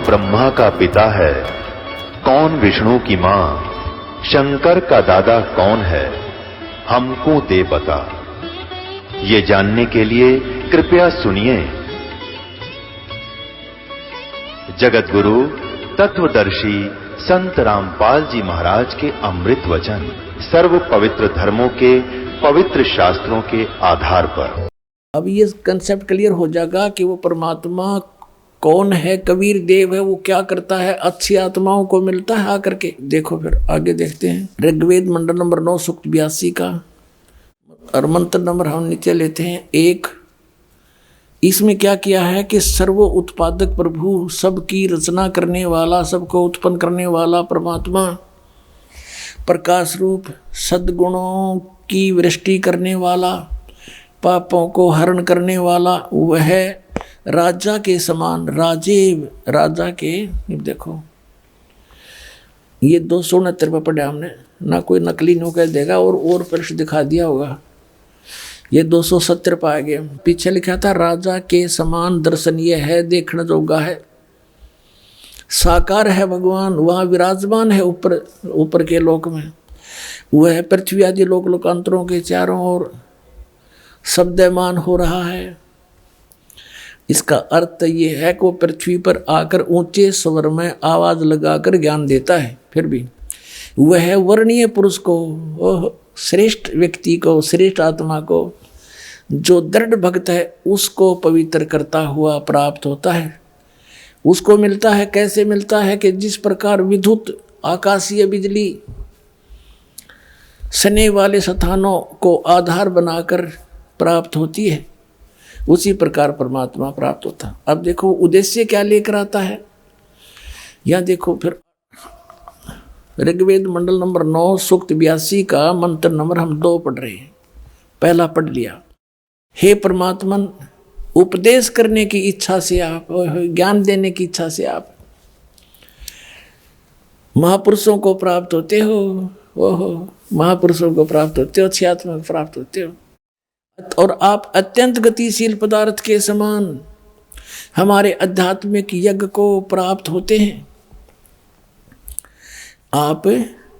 ब्रह्मा का पिता है, कौन विष्णु की मां, शंकर का दादा कौन है, हमको दे बता। ये जानने के लिए कृपया सुनिए। जगत गुरु तत्वदर्शी संत रामपाल जी महाराज के अमृत वचन सर्व पवित्र धर्मों के पवित्र शास्त्रों के आधार पर। अब ये कंसेप्ट क्लियर हो जाएगा कि वो परमात्मा कौन है, कबीर देव है, वो क्या करता है, अच्छी आत्माओं को मिलता है आकर के। देखो फिर आगे देखते हैं। ऋग्वेद मंडल नंबर 9 सूक्त 82 का और मंत्र नंबर हम नीचे लेते हैं 1। इसमें क्या किया है कि सर्व उत्पादक प्रभु, सबकी रचना करने वाला, सबको उत्पन्न करने वाला परमात्मा, प्रकाश रूप, सद्गुणों की वृष्टि करने वाला, पापों को हरण करने वाला, वह राजा के समान, राजा के। देखो ये 269 पे पढ़ा हमने ना, कोई नकली नो कह देगा और पृष्ठ दिखा दिया होगा। ये 270 पे आ गए। पीछे लिखा था राजा के समान दर्शनीय है, देखने जोगा है, साकार है भगवान, वहाँ विराजमान है ऊपर के लोक में। वह पृथ्वी आदि लोकांतरों के चारों ओर शब्दमान हो रहा है। इसका अर्थ ये है कि वो पृथ्वी पर आकर ऊंचे स्वर में आवाज लगाकर ज्ञान देता है। फिर भी वह वर्णीय पुरुष को, श्रेष्ठ व्यक्ति को, श्रेष्ठ आत्मा को, जो दृढ़ भक्त है उसको पवित्र करता हुआ प्राप्त होता है। उसको मिलता है, कैसे मिलता है कि जिस प्रकार विद्युत आकाशीय बिजली सने वाले स्थानों को आधार बनाकर प्राप्त होती है, उसी प्रकार परमात्मा प्राप्त होता है। अब देखो उद्देश्य क्या लेकर आता है, यह देखो फिर ऋग्वेद मंडल नंबर 9 सूक्त 82 का मंत्र नंबर हम 2 पढ़ रहे हैं। पहला पढ़ लिया, हे परमात्मा, उपदेश करने की इच्छा से आप, ज्ञान देने की इच्छा से आप महापुरुषों को प्राप्त होते हो। महापुरुषों को प्राप्त होते हो, अच्छी आत्मा को प्राप्त होते हो, और आप अत्यंत गतिशील पदार्थ के समान हमारे आध्यात्मिक यज्ञ को प्राप्त होते हैं। आप,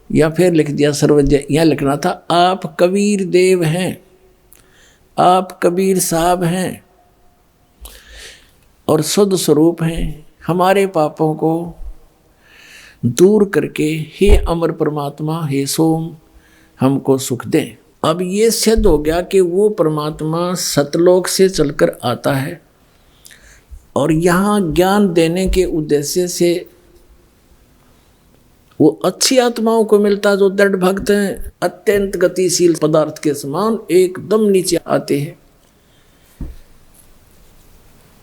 या फिर लिख दिया सर्वज्ञ, यहाँ लिखना था आप कबीर देव हैं, आप कबीर साहब हैं और शुद्ध स्वरूप हैं। हमारे पापों को दूर करके हे अमर परमात्मा, हे सोम, हमको सुख दें। अब ये सिद्ध हो गया कि वो परमात्मा सतलोक से चलकर आता है और यहाँ ज्ञान देने के उद्देश्य से वो अच्छी आत्माओं को मिलता है जो दृढ़ भक्त हैं, अत्यंत गतिशील पदार्थ के समान एकदम नीचे आते हैं।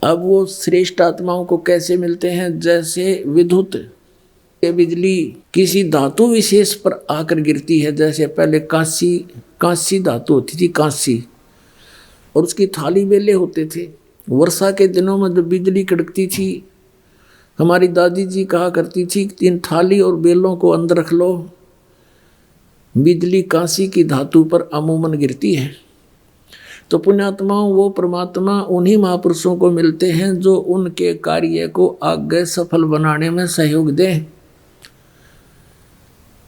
अब वो श्रेष्ठ आत्माओं को कैसे मिलते हैं, जैसे विद्युत बिजली किसी धातु विशेष पर आकर गिरती है। जैसे पहले कांसी धातु होती थी, कांसी, और उसकी थाली बेले होते थे। वर्षा के दिनों में जब बिजली कड़कती थी, हमारी दादी जी कहा करती थी कि इन थाली और बेलों को अंदर रख लो, बिजली कांसी की धातु पर अमूमन गिरती है। तो पुण्यात्माओं, वो परमात्मा उन्हीं महापुरुषों को मिलते हैं जो उनके कार्य को आगे सफल बनाने में सहयोग दें।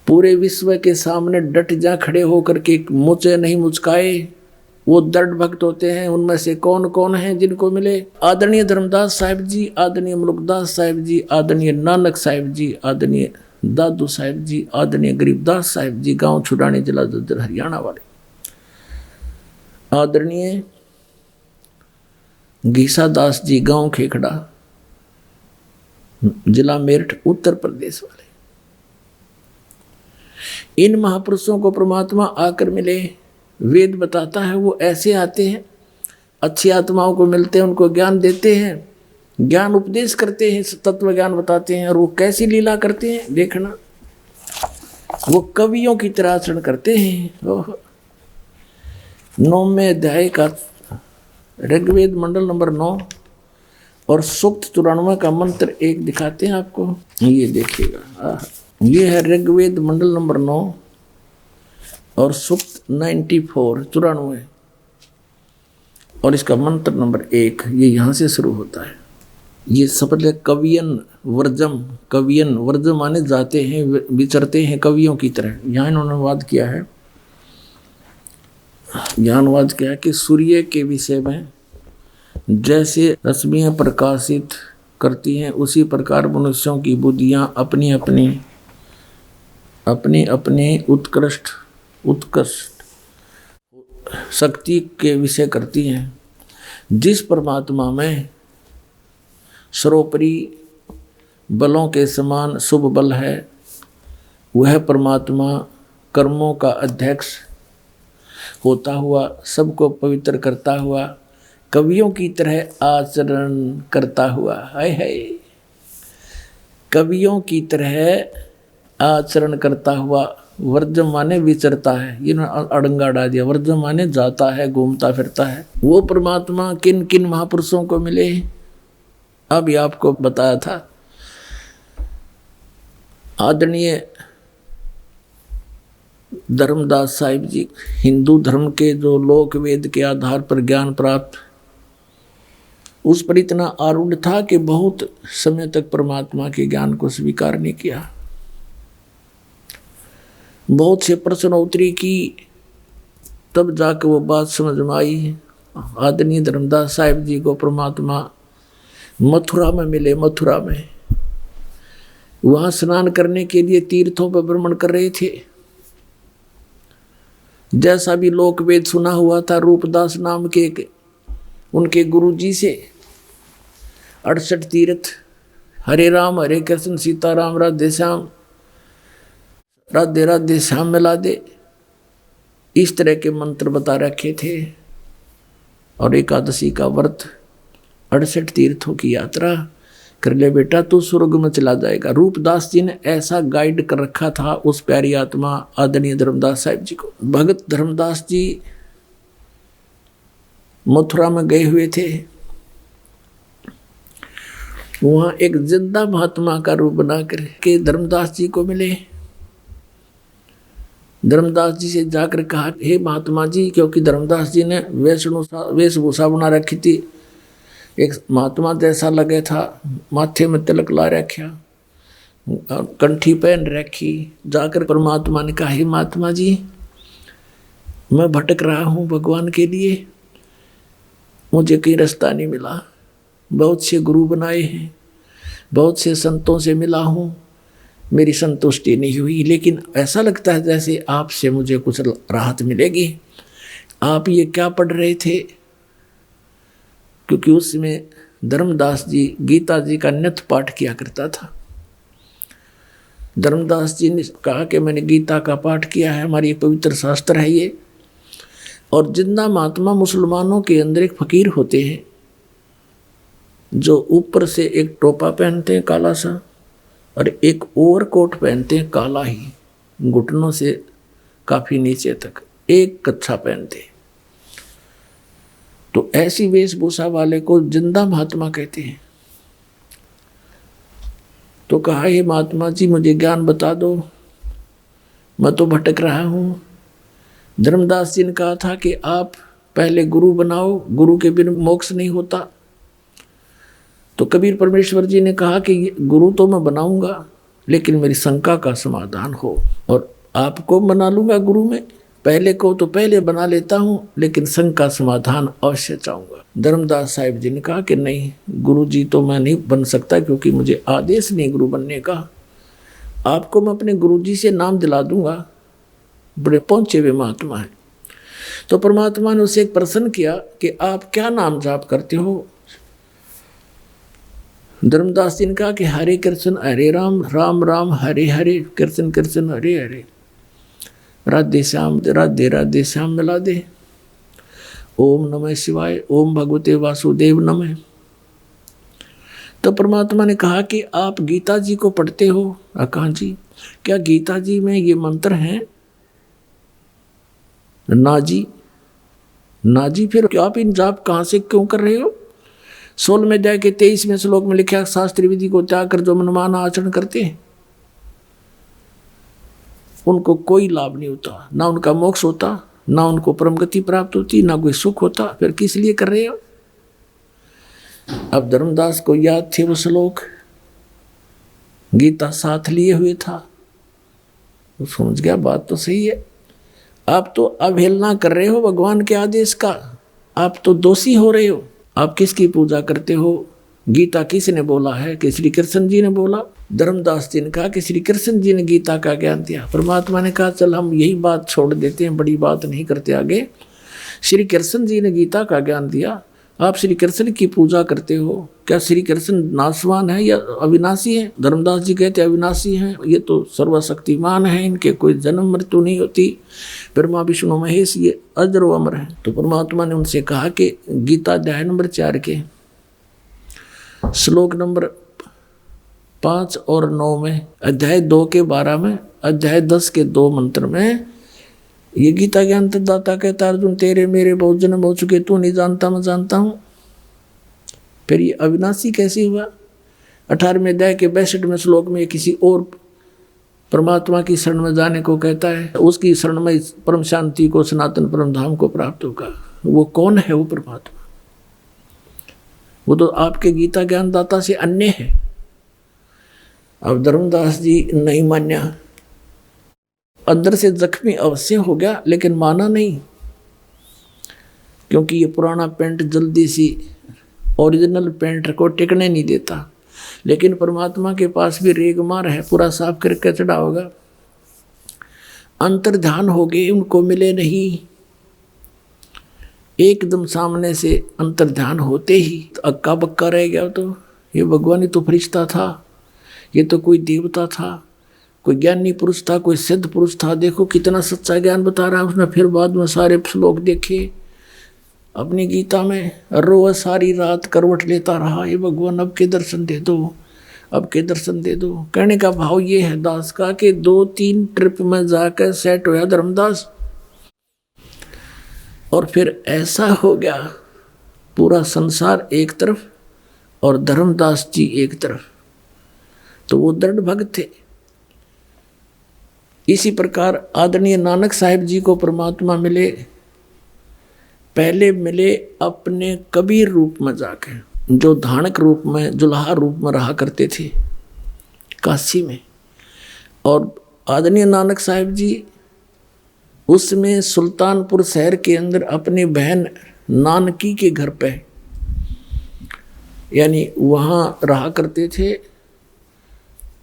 पूरे विश्व के सामने डट जा खड़े होकर के मुझे नहीं मुचकाए, वो दृढ़ भक्त होते हैं। उनमें से कौन कौन है जिनको मिले? आदरणीय धर्मदास साहिब जी, आदरणीय मुलुकदास साहिब जी, आदरणीय नानक साहिब जी, आदरणीय दादू साहिब जी, आदरणीय गरीबदास साहिब जी, गांव छुड़ाने जिला दद्दर हरियाणा वाले, आदरणीय घीसा दास जी, गांव खेखड़ा जिला मेरठ उत्तर प्रदेश वाले। इन महापुरुषों को परमात्मा आकर मिले। वेद बताता है वो ऐसे आते हैं, अच्छी आत्माओं को मिलते हैं, उनको ज्ञान देते हैं, ज्ञान उपदेश करते हैं, तत्व ज्ञान बताते हैं। और वो कैसी लीला करते हैं देखना, वो कवियों की तरह आचरण करते हैं। 9वें अध्याय का ऋग्वेद मंडल नंबर 9 और सूक्त 94 का मंत्र 1 दिखाते हैं आपको, ये देखिएगा। ये है ऋग्वेद मंडल नंबर 9 और सूक्त 94 और इसका मंत्र नंबर 1, ये यहाँ से शुरू होता है। ये शब्द है कवियन वर्जम। कवियन वर्जम माने जाते हैं, विचरते हैं कवियों की तरह। यहाँ इन्होंने अनुवाद किया है, यहाँ अनुवाद किया है कि सूर्य के विषय में जैसे रश्मियाँ प्रकाशित करती हैं, उसी प्रकार मनुष्यों की बुद्धियाँ अपनी अपनी उत्कृष्ट शक्ति के विषय करती हैं। जिस परमात्मा में सर्वोपरि बलों के समान शुभ बल है, वह परमात्मा कर्मों का अध्यक्ष होता हुआ, सबको पवित्र करता हुआ, कवियों की तरह आचरण करता हुआ, हाय हाय, कवियों की तरह आचरण करता हुआ, वर्जम माने विचरता है, ये अड़ंगा डाल दिया। वर्जम माने जाता है, घूमता फिरता है। वो परमात्मा किन किन महापुरुषों को मिले, अभी आपको बताया था। आदरणीय धर्मदास साहिब जी, हिंदू धर्म के जो लोक वेद के आधार पर ज्ञान प्राप्त, उस पर इतना आरूढ़ था कि बहुत समय तक परमात्मा के ज्ञान को स्वीकार नहीं किया। बहुत से प्रश्नोत्तरी की, तब जाकर वो बात समझ में आई। आदरणीय धर्मदास साहिब जी को परमात्मा मथुरा में मिले। मथुरा में वहाँ स्नान करने के लिए तीर्थों पर भ्रमण कर रहे थे। जैसा भी लोक वेद सुना हुआ था, रूपदास नाम के उनके गुरुजी से 68 तीर्थ, हरे राम हरे कृष्ण सीताराम राधे श्याम, राधे राधे श्याम मिला दे, इस तरह के मंत्र बता रखे थे। और एकादशी का व्रत, 68 तीर्थों की यात्रा कर ले बेटा, तू स्वर्ग में चला जाएगा। रूपदास जी ने ऐसा गाइड कर रखा था उस प्यारी आत्मा आदरणीय धर्मदास साहिब जी को। भगत धर्मदास जी मथुरा में गए हुए थे। वहां एक जिंदा महात्मा का रूप बनाकर के धर्मदास जी को मिले। धर्मदास जी से जाकर कहा, हे महात्मा जी, क्योंकि धर्मदास जी ने वेशभूषा बना रखी थी, एक महात्मा जैसा लगे था, माथे में तिलक ला रखा, कंठी पहन रखी। जाकर परमात्मा ने कहा, हे महात्मा जी, मैं भटक रहा हूँ भगवान के लिए, मुझे कहीं रास्ता नहीं मिला। बहुत से गुरु बनाए हैं, बहुत से संतों से मिला हूँ, मेरी संतुष्टि नहीं हुई, लेकिन ऐसा लगता है जैसे आपसे मुझे कुछ राहत मिलेगी। आप ये क्या पढ़ रहे थे? क्योंकि उसमें धर्मदास जी गीता जी का नित्य पाठ किया करता था। धर्मदास जी ने कहा कि मैंने गीता का पाठ किया है, हमारी पवित्र शास्त्र है ये। और जिंदा महात्मा मुसलमानों के अंदर एक फकीर होते हैं जो ऊपर से एक टोपा पहनते हैं काला सा, और एक ओवरकोट पहनते हैं काला ही, घुटनों से काफी नीचे तक एक कच्छा पहनते हैं। तो ऐसी वेशभूषा वाले को जिंदा महात्मा कहते हैं। तो कहा, हे महात्मा जी, मुझे ज्ञान बता दो, मैं तो भटक रहा हूँ। धर्मदास जी ने कहा था कि आप पहले गुरु बनाओ, गुरु के बिना मोक्ष नहीं होता। तो कबीर परमेश्वर जी ने कहा कि गुरु तो मैं बनाऊंगा, लेकिन मेरी शंका का समाधान हो, और आपको बना लूंगा गुरु में। पहले को तो पहले बना लेता हूँ, लेकिन शंका समाधान अवश्य चाहूंगा। धर्मदास साहिब जी ने कहा कि नहीं, गुरु जी तो मैं नहीं बन सकता, क्योंकि मुझे आदेश नहीं गुरु बनने का। आपको मैं अपने गुरु जी से नाम दिला दूंगा, बड़े पहुंचे हुए महात्मा है। तो परमात्मा ने उसे एक प्रश्न किया कि आप क्या नाम जाप करते हो? धर्मदास जी ने कहा कि हरे कृष्ण हरे राम, राम राम हरे हरे, कृष्ण कृष्ण हरे हरे, राधे श्याम राधे राधे श्याम मिला दे। ओम नमः शिवाय, ओम भगवते वासुदेव नमः। तो परमात्मा ने कहा कि आप गीता जी को पढ़ते हो? कहा जी। क्या गीता जी में ये मंत्र हैं? ना जी, ना जी। फिर क्या आप इन जाप कहाँ से क्यों कर रहे हो? 16वें अध्याय के 23वें श्लोक में लिखा, शास्त्रीय विधि को त्याग कर जो मनमाना आचरण करते हैं उनको कोई लाभ नहीं होता, ना उनका मोक्ष होता, ना उनको परम गति प्राप्त होती, ना कोई सुख होता। फिर किस लिए कर रहे हो? अब धर्मदास को याद थे वो श्लोक, गीता साथ लिए हुए था। वो समझ गया बात तो सही है, आप तो अवहेलना कर रहे हो भगवान के आदेश का, आप तो दोषी हो रहे हो। आप किसकी पूजा करते हो? गीता किसने बोला है? कि श्री कृष्ण जी ने बोला। धर्मदास जी ने कहा कि श्री कृष्ण जी ने गीता का ज्ञान दिया। परमात्मा ने कहा चल हम यही बात छोड़ देते हैं, बड़ी बात नहीं करते आगे। श्री कृष्ण जी ने गीता का ज्ञान दिया, आप श्री कृष्ण की पूजा करते हो। क्या श्री कृष्ण नाशवान है या अविनाशी है? धर्मदास जी कहते अविनाशी हैं, ये तो सर्वशक्तिमान है, इनके कोई जन्म मृत्यु नहीं होती। ब्रह्मा विष्णु महेश ये अजर व अमर है। तो परमात्मा ने उनसे कहा कि गीता अध्याय नंबर 4 के श्लोक नंबर 5 और 9 में, अध्याय 2 के 12 में, अध्याय 10 के 2 मंत्र में ये गीता ज्ञान दाता कहता अर्जुन तेरे मेरे बहुत जन्म हो चुके, तू नहीं जानता मैं जानता हूँ। फिर ये अविनाशी कैसे हुआ? 18वें अध्याय के 62वें श्लोक में किसी और परमात्मा की शरण में जाने को कहता है, उसकी शरण में परम शांति को, सनातन परम धाम को प्राप्त होगा। वो कौन है? वो परमात्मा, वो तो आपके गीता ज्ञान दाता से अन्य है। अब धर्मदास जी नहीं मान्या, अंदर से जख्मी अवश्य हो गया लेकिन माना नहीं, क्योंकि ये पुराना पेंट जल्दी सी ओरिजिनल पेंट को टिकने नहीं देता। लेकिन परमात्मा के पास भी रेगमार है, पूरा साफ करके चढ़ा होगा। अंतर्ध्यान हो गए, उनको मिले नहीं। एकदम सामने से अंतर्ध्यान होते ही तो अक्का बक्का रह गया। तो ये भगवान ही तो फरिश्ता था, ये तो कोई देवता था, कोई ज्ञानी पुरुष था, कोई सिद्ध पुरुष था। देखो कितना सच्चा ज्ञान बता रहा है उसने। फिर बाद में सारे श्लोक देखे अपनी गीता में, रोज सारी रात करवट लेता रहा, ये भगवान अब के दर्शन दे दो, अब के दर्शन दे दो। कहने का भाव ये है दास का कि 2-3 ट्रिप में जाकर सेट होया धर्मदास, और फिर ऐसा हो गया पूरा संसार एक तरफ और धर्मदास जी एक तरफ। तो वो दृढ़ भक्त थे। इसी प्रकार आदरणीय नानक साहिब जी को परमात्मा मिले, पहले मिले अपने कबीर रूप में जाके, जो धानक रूप में, जुल्हा रूप में रहा करते थे काशी में। और आदरणीय नानक साहिब जी उसमें सुल्तानपुर शहर के अंदर अपनी बहन नानकी के घर पे, यानी वहाँ रहा करते थे।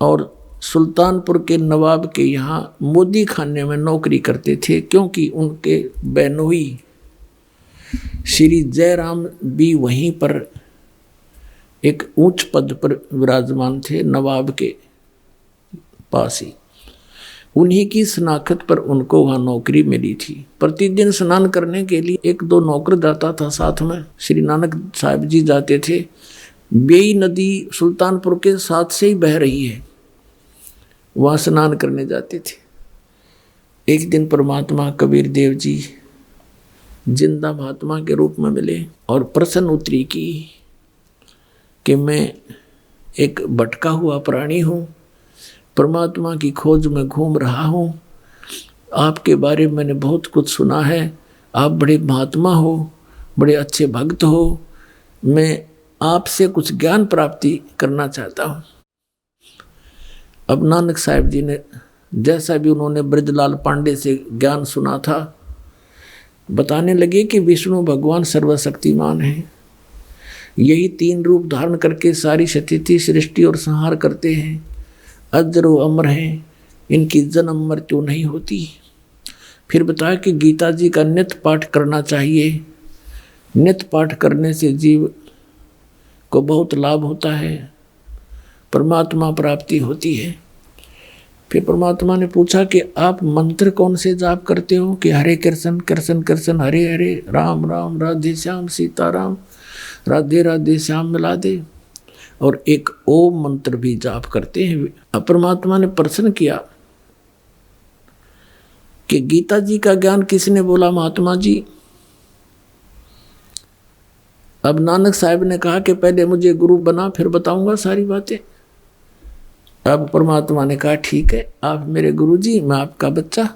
और सुल्तानपुर के नवाब के यहाँ मोदी खाने में नौकरी करते थे, क्योंकि उनके बहनोई श्री जयराम भी वहीं पर एक ऊंच पद पर विराजमान थे, नवाब के पास ही। उन्हीं की शनाख्त पर उनको वहाँ नौकरी मिली थी। प्रतिदिन स्नान करने के लिए 1-2 नौकर जाता था साथ में, श्री नानक साहिब जी जाते थे। बेई नदी सुल्तानपुर के साथ से ही बह रही है, वहाँ स्नान करने जाते थे। एक दिन परमात्मा कबीर देव जी जिंदा महात्मा के रूप में मिले और प्रश्न उत्तरी की कि मैं एक भटका हुआ प्राणी हूँ, परमात्मा की खोज में घूम रहा हूँ, आपके बारे में मैंने बहुत कुछ सुना है, आप बड़े महात्मा हो, बड़े अच्छे भक्त हो, मैं आपसे कुछ ज्ञान प्राप्ति करना चाहता हूँ। अब नानक साहिब जी ने जैसा भी उन्होंने ब्रजलाल पांडे से ज्ञान सुना था, बताने लगे कि विष्णु भगवान सर्वशक्तिमान है, यही 3 रूप धारण करके सारी स्थिति सृष्टि और संहार करते हैं, अजर व अमर हैं, इनकी जन्म मृत्यु नहीं होती। फिर बताया कि गीता जी का नित्य पाठ करना चाहिए, नित्य पाठ करने से जीव को बहुत लाभ होता है, परमात्मा प्राप्ति होती है। फिर परमात्मा ने पूछा कि आप मंत्र कौन से जाप करते हो? कि हरे कृष्ण कृष्ण कृष्ण हरे हरे, राम राम राधे श्याम सीताराम, राधे राधे श्याम मिला दे, और एक ओम मंत्र भी जाप करते हैं। अब परमात्मा ने प्रश्न किया कि गीता जी का ज्ञान किसने बोला महात्मा जी? अब नानक साहिब ने कहा कि पहले मुझे गुरु बना फिर बताऊंगा सारी बातें। अब परमात्मा ने कहा ठीक है, आप मेरे गुरु जी, मैं आपका बच्चा,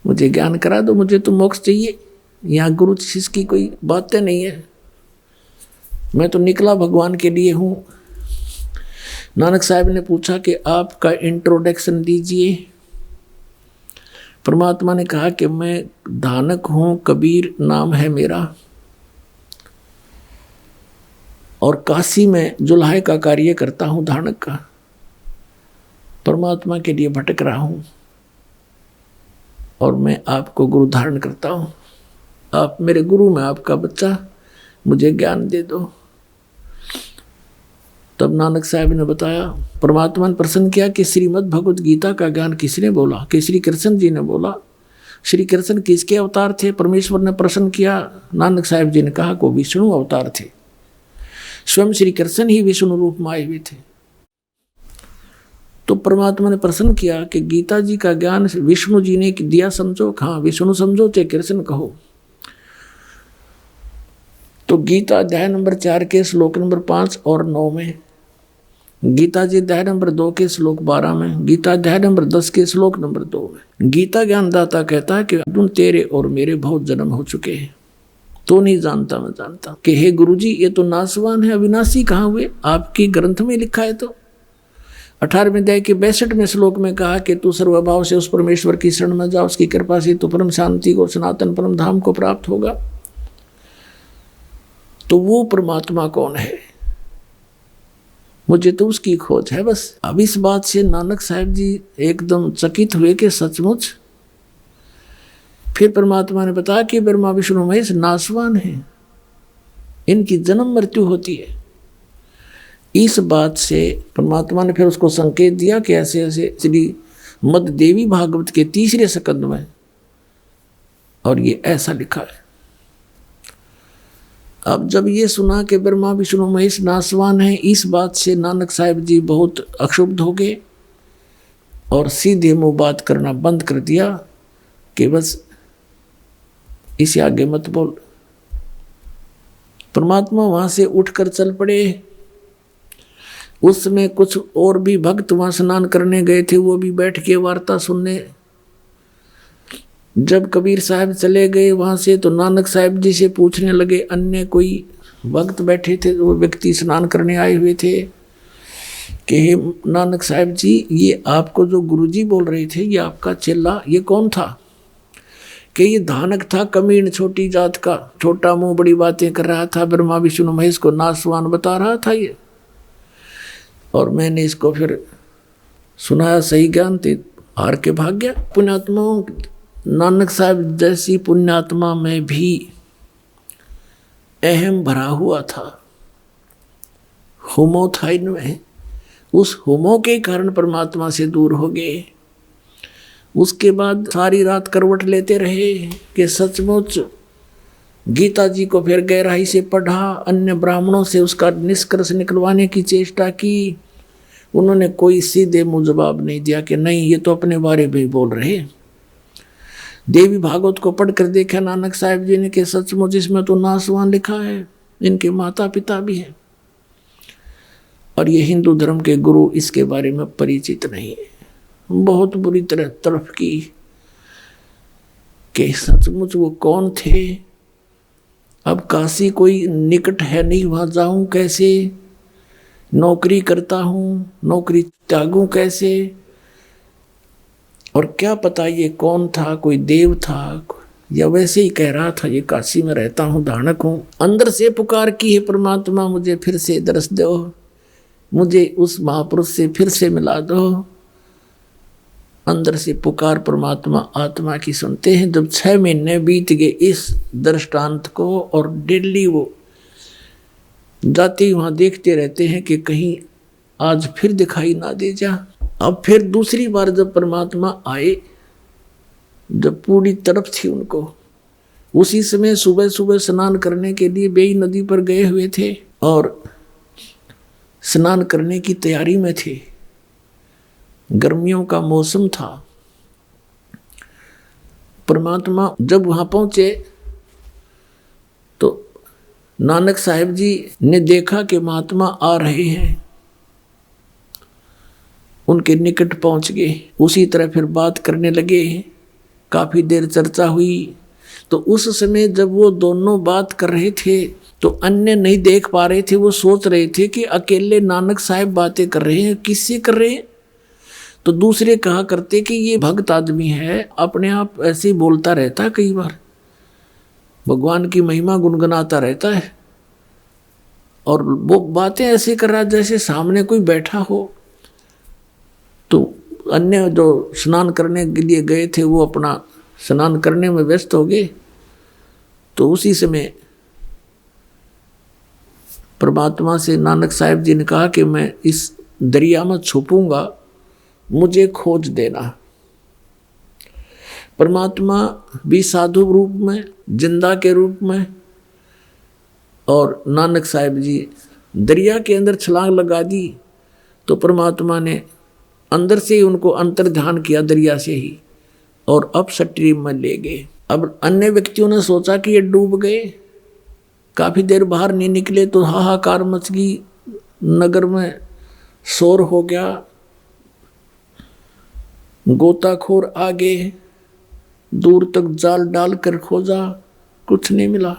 मुझे ज्ञान करा दो, मुझे तो मोक्ष चाहिए, यहाँ गुरु शिष्य की कोई बातें नहीं है। मैं तो निकला भगवान के लिए हूँ। नानक साहब ने पूछा कि आपका इंट्रोडक्शन दीजिए। परमात्मा ने कहा कि मैं धानक हूँ, कबीर नाम है मेरा, और काशी में जुल्हे का कार्य करता हूँ धानक का। परमात्मा के लिए भटक रहा हूँ और मैं आपको गुरु धारण करता हूँ। आप मेरे गुरु, में आपका बच्चा, मुझे ज्ञान दे दो। तब नानक साहब ने बताया, परमात्मा ने प्रश्न किया कि श्रीमद् भगवत गीता का ज्ञान किसने बोला? कि श्री कृष्ण जी ने बोला। श्री कृष्ण किसके अवतार थे? परमेश्वर ने प्रश्न किया। नानक साहब जी ने कहा को विष्णु अवतार थे। स्वयं श्री कृष्ण ही विष्णु रूप में आए हुए थे। तो परमात्मा ने प्रश्न किया कि गीता जी का ज्ञान विष्णु जी ने दिया समझो? हाँ, विष्णु समझो चाहे कृष्ण कहो। तो गीता अध्याय नंबर 4 के श्लोक नंबर 5 और 9 में, गीता जी अध्याय नंबर 2 के श्लोक 12 में, गीता अध्याय नंबर 10 के श्लोक नंबर 2 में गीता ज्ञानदाता कहता है कि अर्जुन तेरे और मेरे बहुत जन्म हो चुके हैं, तो नहीं जानता मैं जानता कि हे गुरुजी ये तो नासवान है, अविनाशी कहाँ हुए? आपकी ग्रंथ में लिखा है। तो 18वें अध्याय के 62वें श्लोक में कहा कि तू सर्वभाव से उस परमेश्वर की शरण में जा, उसकी कृपा से तू परम शांति को, सनातन परम धाम को प्राप्त होगा। तो वो परमात्मा कौन है? मुझे तो उसकी खोज है बस। अब इस बात से नानक साहब जी एकदम चकित हुए कि सचमुच। फिर परमात्मा ने बताया कि ब्रह्मा विष्णु महेश नासवान है, इनकी जन्म मृत्यु होती है। इस बात से परमात्मा ने फिर उसको संकेत दिया कि ऐसे ऐसे श्री मद देवी भागवत के 3रे स्कंद में, और ये ऐसा लिखा है। अब जब ये सुना कि ब्रह्मा विष्णु महेश नासवान है, इस बात से नानक साहब जी बहुत अक्षुब्ध हो गए और सीधे मुंह बात करना बंद कर दिया कि बस इसे आगे मत बोल। परमात्मा वहां से उठकर चल पड़े। उसमें कुछ और भी भक्त वहां स्नान करने गए थे, वो भी बैठ के वार्ता सुनने। जब कबीर साहब चले गए वहां से, तो नानक साहब जी से पूछने लगे, अन्य कोई भक्त बैठे थे, वो व्यक्ति स्नान करने आए हुए थे, कि हे नानक साहब जी, ये आपको जो गुरुजी बोल रहे थे, ये आपका चेला ये कौन था? कि ये धानक था, कमीन, छोटी जात का, छोटा मुंह, बड़ी बातें कर रहा था, ब्रह्मा विष्णु महेश को नासवान बता रहा था ये। और मैंने इसको फिर सुनाया सही ज्ञान, थे हार के भाग गया। पुण्यात्माओं, नानक साहब जैसी पुण्यात्मा में भी अहम भरा हुआ था, होमो था इनमें। उस होमो के कारण परमात्मा से दूर हो गए। उसके बाद सारी रात करवट लेते रहे कि सचमुच गीता जी को फिर गहराई से पढ़ा, अन्य ब्राह्मणों से उसका निष्कर्ष निकलवाने की चेष्टा की। उन्होंने कोई सीधे मुंह जवाब नहीं दिया कि नहीं, ये तो अपने बारे में बोल रहे। देवी भागवत को पढ़कर देखा नानक साहब जी ने कि सचमुच इसमें तो नासवान लिखा है, इनके माता पिता भी हैं, और ये हिंदू धर्म के गुरु इसके बारे में परिचित नहीं है। बहुत बुरी तरह तड़फ की कि सचमुच वो कौन थे। अब काशी कोई निकट है नहीं, वहां जाऊं कैसे? नौकरी करता हूं, नौकरी त्यागूं कैसे? और क्या पता ये कौन था, कोई देव था या वैसे ही कह रहा था ये काशी में रहता हूं, धानक हूं। अंदर से पुकार की है, परमात्मा मुझे फिर से दर्श दो, मुझे उस महापुरुष से फिर से मिला दो। अंदर से पुकार परमात्मा आत्मा की सुनते हैं। जब 6 महीने बीत गए इस दृष्टांत को, और डेली वो जाते ही वहां देखते रहते हैं कि कहीं आज फिर दिखाई ना दे जा। अब फिर दूसरी बार जब परमात्मा आए, जब पूरी तरफ थी उनको, उसी समय सुबह सुबह स्नान करने के लिए बेई नदी पर गए हुए थे और स्नान करने की तैयारी में थे। गर्मियों का मौसम था। परमात्मा जब वहां पहुंचे तो नानक साहब जी ने देखा कि महात्मा आ रहे हैं, उनके निकट पहुंच गए। उसी तरह फिर बात करने लगे। काफी देर चर्चा हुई। तो उस समय जब वो दोनों बात कर रहे थे तो अन्य नहीं देख पा रहे थे, वो सोच रहे थे कि अकेले नानक साहब बातें कर रहे हैं, किससे कर रहे हैं। तो दूसरे कहा करते कि ये भक्त आदमी है, अपने आप ऐसे ही बोलता रहता है, कई बार भगवान की महिमा गुनगुनाता रहता है और वो बातें ऐसे कर रहा जैसे सामने कोई बैठा हो। तो अन्य जो स्नान करने के लिए गए थे वो अपना स्नान करने में व्यस्त हो गए। तो उसी समय परमात्मा से नानक साहब जी ने कहा कि मैं इस दरिया में छुपूंगा, मुझे खोज देना। परमात्मा भी साधु रूप में, जिंदा के रूप में, और नानक साहब जी दरिया के अंदर छलांग लगा दी। तो परमात्मा ने अंदर से ही उनको अंतर्ध्यान किया दरिया से ही, और अप स्ट्रीम में ले गए। अब अन्य व्यक्तियों ने सोचा कि ये डूब गए, काफी देर बाहर नहीं निकले तो हाहाकार मच गई, नगर में शोर हो गया, गोताखोर आ गए, दूर तक जाल डाल कर खोजा, कुछ नहीं मिला।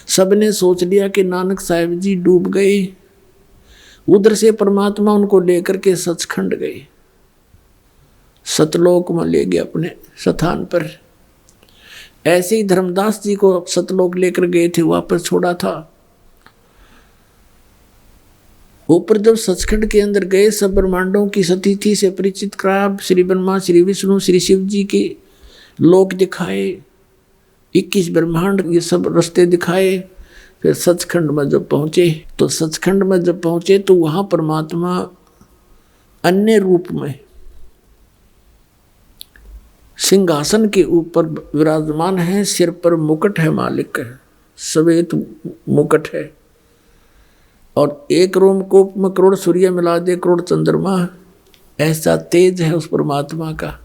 सबने सोच लिया कि नानक साहब जी डूब गए। उधर से परमात्मा उनको लेकर के सचखंड गए, सतलोक में ले गए अपने स्थान पर। ऐसे ही धर्मदास जी को सतलोक लेकर गए थे, वापस छोड़ा था। ऊपर जब सचखंड के अंदर गए, सब ब्रह्मांडों की स्थिति से परिचित कराया, श्री ब्रह्मा, श्री विष्णु, श्री शिव जी के लोक दिखाए, 21 ब्रह्मांड, ये सब रास्ते दिखाए। फिर सचखंड में जब पहुंचे तो वहां परमात्मा अन्य रूप में सिंहासन के ऊपर विराजमान है, सिर पर मुकुट है, मालिक है, श्वेत मुकुट है, और एक रोमकूप में करोड़ सूर्य मिला दे, करोड़ चंद्रमा, ऐसा तेज है उस परमात्मा का।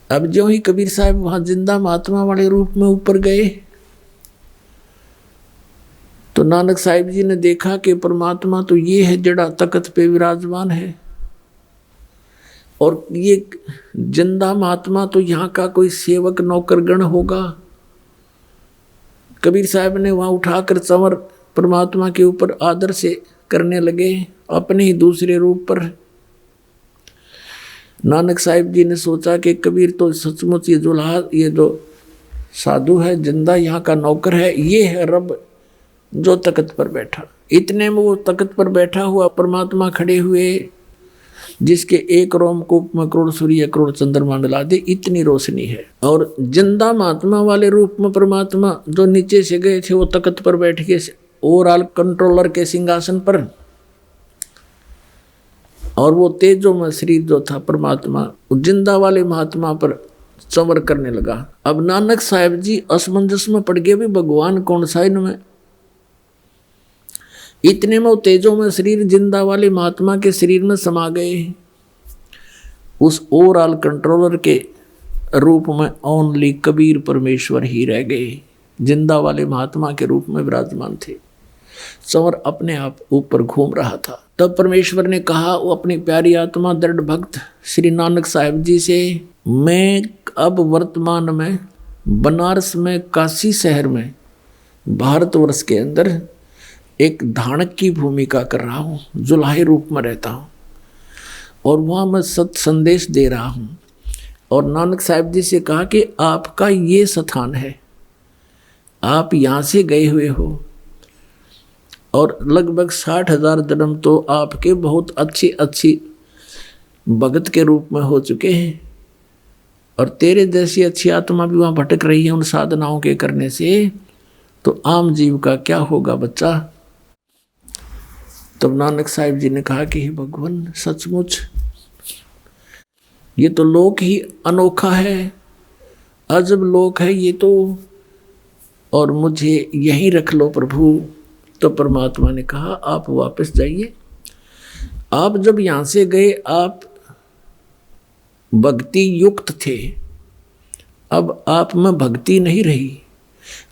अब जो ही कबीर साहब वहां जिंदा महात्मा वाले रूप में ऊपर गए तो नानक साहिब जी ने देखा कि परमात्मा तो ये है जड़ा तख्त पे विराजमान है, और ये जिंदा महात्मा तो यहाँ का कोई सेवक नौकरगण होगा। कबीर साहब ने वहाँ उठाकर चंवर परमात्मा के ऊपर आदर से करने लगे, अपने ही दूसरे रूप पर। नानक साहिब जी ने सोचा कि कबीर तो सचमुच ये जुल्हा, ये जो साधु है, जिंदा यहाँ का नौकर है, ये है रब जो तख्त पर बैठा। इतने में वो तख्त पर बैठा हुआ परमात्मा खड़े हुए, जिसके एक रोमकूप में करोड़ सूर्य करोड़ चंद्रमा मिला दे, इतनी रोशनी है। और जिंदा महात्मा वाले रूप में परमात्मा जो नीचे से गए थे वो तख्त पर बैठ के ओवरऑल कंट्रोलर के सिंहासन पर, और वो तेजो में शरीर जो था परमात्मा जिंदा वाले महात्मा पर चंवर करने लगा। अब नानक साहब जी असमंजस में पड़ गए, भी भगवान कौन सा इनमें। इतने में तेजों में शरीर जिंदा वाले महात्मा के शरीर में समा गए। उस ओवरऑल कंट्रोलर के रूप में ओनली कबीर परमेश्वर ही रह गए, जिंदा वाले महात्मा के रूप में विराजमान थे। चंवर अपने आप ऊपर घूम रहा था। तब परमेश्वर ने कहा वो अपनी प्यारी आत्मा दृढ़ भक्त श्री नानक साहब जी से, मैं अब वर्तमान में बनारस में, काशी शहर में, भारतवर्ष के अंदर एक धानक की भूमिका कर रहा हूँ, जुलाहे रूप में रहता हूँ, और वहाँ मैं सत संदेश दे रहा हूँ। और नानक साहब जी से कहा कि आपका ये स्थान है, आप यहाँ से गए हुए हो, और लगभग 60,000 जन्म तो आपके बहुत अच्छी भगत के रूप में हो चुके हैं, और तेरे जैसी अच्छी आत्मा भी वहाँ भटक रही है उन साधनाओं के करने से, तो आम जीव का क्या होगा बच्चा। तब नानक साहिब जी ने कहा कि भगवान सचमुच ये तो लोक ही अनोखा है, अजब लोक है ये तो, और मुझे यहीं रख लो प्रभु। तो परमात्मा ने कहा आप वापस जाइए। आप जब यहाँ से गए आप भक्ति युक्त थे, अब आप में भक्ति नहीं रही,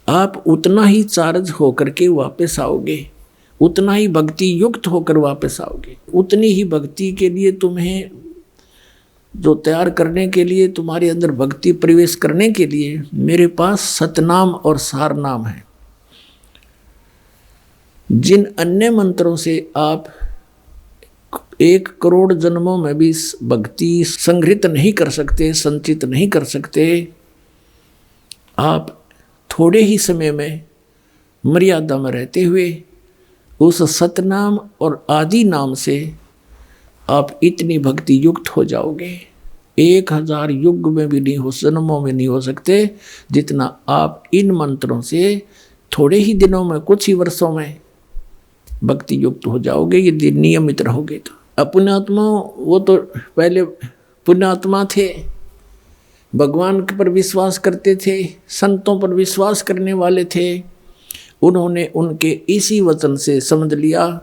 आप उतना ही चार्ज होकर के वापस आओगे, उतना ही भक्ति युक्त होकर वापस आओगे। उतनी ही भक्ति के लिए तुम्हें जो तैयार करने के लिए, तुम्हारे अंदर भक्ति प्रवेश करने के लिए मेरे पास सतनाम और सार नाम है। जिन अन्य मंत्रों से आप 1 करोड़ जन्मों में भी भक्ति संग्रहित नहीं कर सकते, संचित नहीं कर सकते, आप थोड़े ही समय में मर्यादा में रहते हुए उस सतनाम और आदि नाम से आप इतनी भक्ति युक्त हो जाओगे, 1000 युग में भी नहीं हो, जन्मों में नहीं हो सकते जितना आप इन मंत्रों से थोड़े ही दिनों में, कुछ ही वर्षों में भक्ति युक्त हो जाओगे, यदि नियमित रहोगे तो। पुण्यात्मा, वो तो पहले पुण्यात्मा थे, भगवान पर विश्वास करते थे, संतों पर विश्वास करने वाले थे। उन्होंने उनके इसी वचन से समझ लिया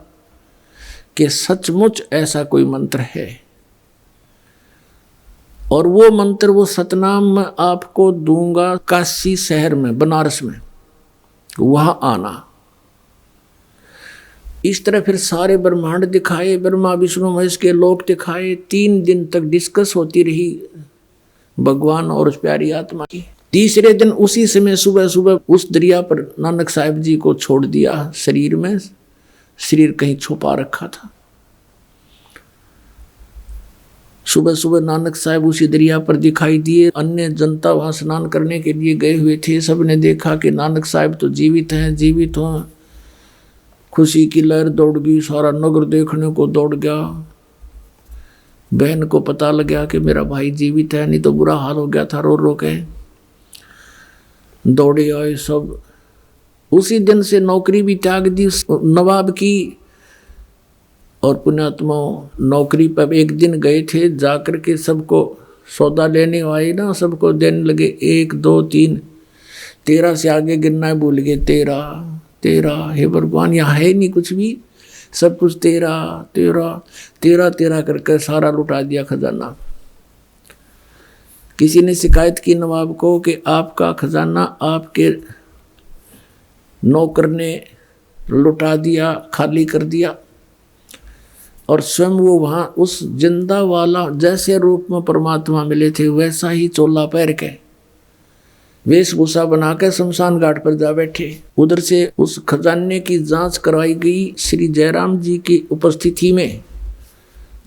कि सचमुच ऐसा कोई मंत्र है, और वो मंत्र, वो सतनाम मैं आपको दूंगा काशी शहर में, बनारस में, वहां आना। इस तरह फिर सारे ब्रह्मांड दिखाए, ब्रह्मा विष्णु महेश के लोक दिखाए। 3 दिन तक डिस्कस होती रही भगवान और उस प्यारी आत्मा की। तीसरे दिन उसी समय सुबह सुबह उस दरिया पर नानक साहिब जी को छोड़ दिया। शरीर में, शरीर कहीं छुपा रखा था। सुबह सुबह नानक साहिब उसी दरिया पर दिखाई दिए। अन्य जनता वहां स्नान करने के लिए गए हुए थे। सबने देखा कि नानक साहिब तो जीवित हैं, जीवित हो। खुशी की लहर दौड़ गई, सारा नगर देखने को दौड़ गया। बहन को पता लग गया कि मेरा भाई जीवित है, नहीं तो बुरा हाल हो गया था, रो रो के दौड़े आए सब। उसी दिन से नौकरी भी त्याग दी नवाब की। और पुण्यात्मा नौकरी पर एक दिन गए थे, जाकर के सबको सौदा लेने आए ना, सबको देने लगे 1 2 3, 13 से आगे गिनना भूल गए। 13 हे भगवान, यहाँ है नहीं कुछ भी, सब कुछ 13 करके सारा लुटा दिया खजाना। किसी ने शिकायत की नवाब को कि आपका खजाना आपके नौकर ने लुटा दिया, खाली कर दिया। और स्वयं वो वहाँ उस जिंदा वाला जैसे रूप में परमात्मा मिले थे, वैसा ही चोला पहन के, वेशभूषा बनाकर शमशान घाट पर जा बैठे। उधर से उस खजाने की जांच करवाई गई श्री जयराम जी की उपस्थिति में,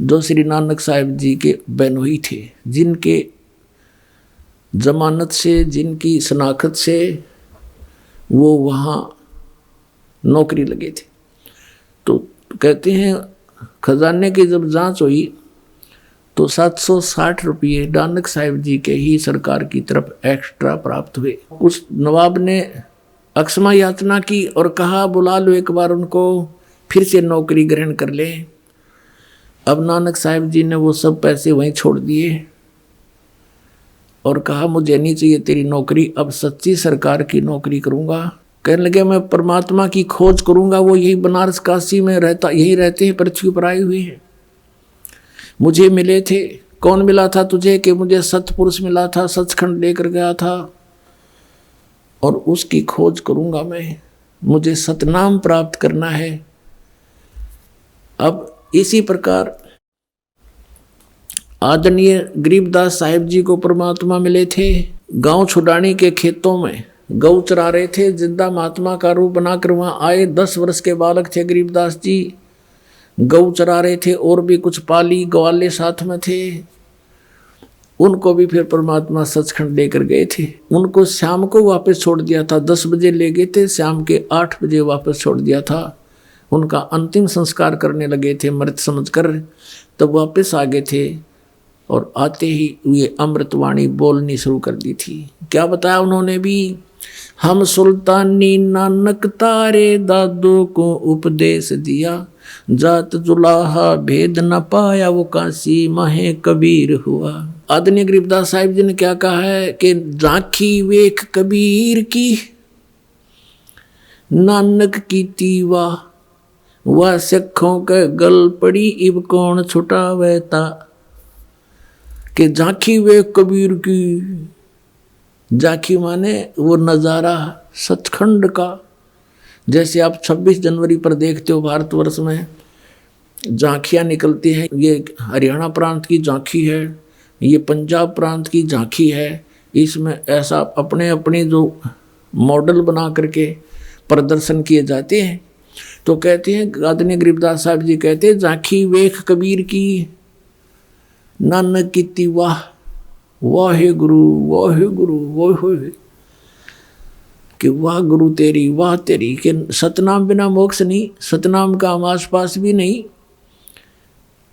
जो श्री नानक साहिब जी के बहनोई थे, जिनके जमानत से, जिनकी शनाख्त से वो वहाँ नौकरी लगे थे। तो कहते हैं खजाने की जब जांच हुई तो 760 रुपये नानक साहिब जी के ही सरकार की तरफ एक्स्ट्रा प्राप्त हुए। उस नवाब ने अक्षमा याचना की और कहा बुला लो एक बार उनको, फिर से नौकरी ग्रहण कर ले। अब नानक साहिब जी ने वो सब पैसे वहीं छोड़ दिए और कहा मुझे नहीं चाहिए तेरी नौकरी, अब सच्ची सरकार की नौकरी करूँगा। कहने लगे मैं परमात्मा की खोज करूँगा, वो यही बनारस काशी में रहता, यही रहते हैं, पृथ्वी पर आए हुए हैं, मुझे मिले थे। कौन मिला था तुझे? कि मुझे सतपुरुष मिला था, सचखंड लेकर गया था, और उसकी खोज करूँगा मैं, मुझे सतनाम प्राप्त करना है। अब इसी प्रकार आदरणीय गरीबदास साहिब जी को परमात्मा मिले थे। गांव छुड़ानी के खेतों में गौ चरा रहे थे, जिंदा महात्मा का रूप बनाकर वहाँ आए। 10 वर्ष के बालक थे गरीबदास जी, गौ चरा रहे थे, और भी कुछ पाली ग्वाले साथ में थे। उनको भी फिर परमात्मा सचखंड लेकर गए थे। उनको शाम को वापस छोड़ दिया था, 10 बजे ले गए थे, शाम के 8 बजे वापस छोड़ दिया था। उनका अंतिम संस्कार करने लगे थे मृत समझकर, तब वापस आ गए थे। और आते ही ये अमृतवाणी बोलनी शुरू कर दी थी। क्या बताया उन्होंने भी? हम सुल्तानी नानक तारे दादों को उपदेश दिया, जात जुलाहा भेद न पाया वो काशी माहे कबीर हुआ। आदरणीय गरीबदास साहिब जी ने क्या कहा है कि झांकी वेख कबीर की, नानक की तीवा, वह सिखों के गल पड़ी, इब कौन छुटावेता। कि झांकी वेख कबीर की, झांकी माने वो नज़ारा सचखंड का। जैसे आप 26 जनवरी पर देखते हो भारतवर्ष में झांकियाँ निकलती हैं, ये हरियाणा प्रांत की झांकी है, ये पंजाब प्रांत की झांकी है। इसमें ऐसा अपने अपने जो मॉडल बना करके प्रदर्शन किए जाते हैं। तो कहते हैं आदरणीय गरीबदास साहब जी कहते हैं, झांकी वेख कबीर की नानक कीती वाह, वाहे गुरु वाहे गुरु वाहे, कि वाह गुरु तेरी वाह तेरी, के सतनाम बिना मोक्ष नहीं, सतनाम का हम आस पास भी नहीं।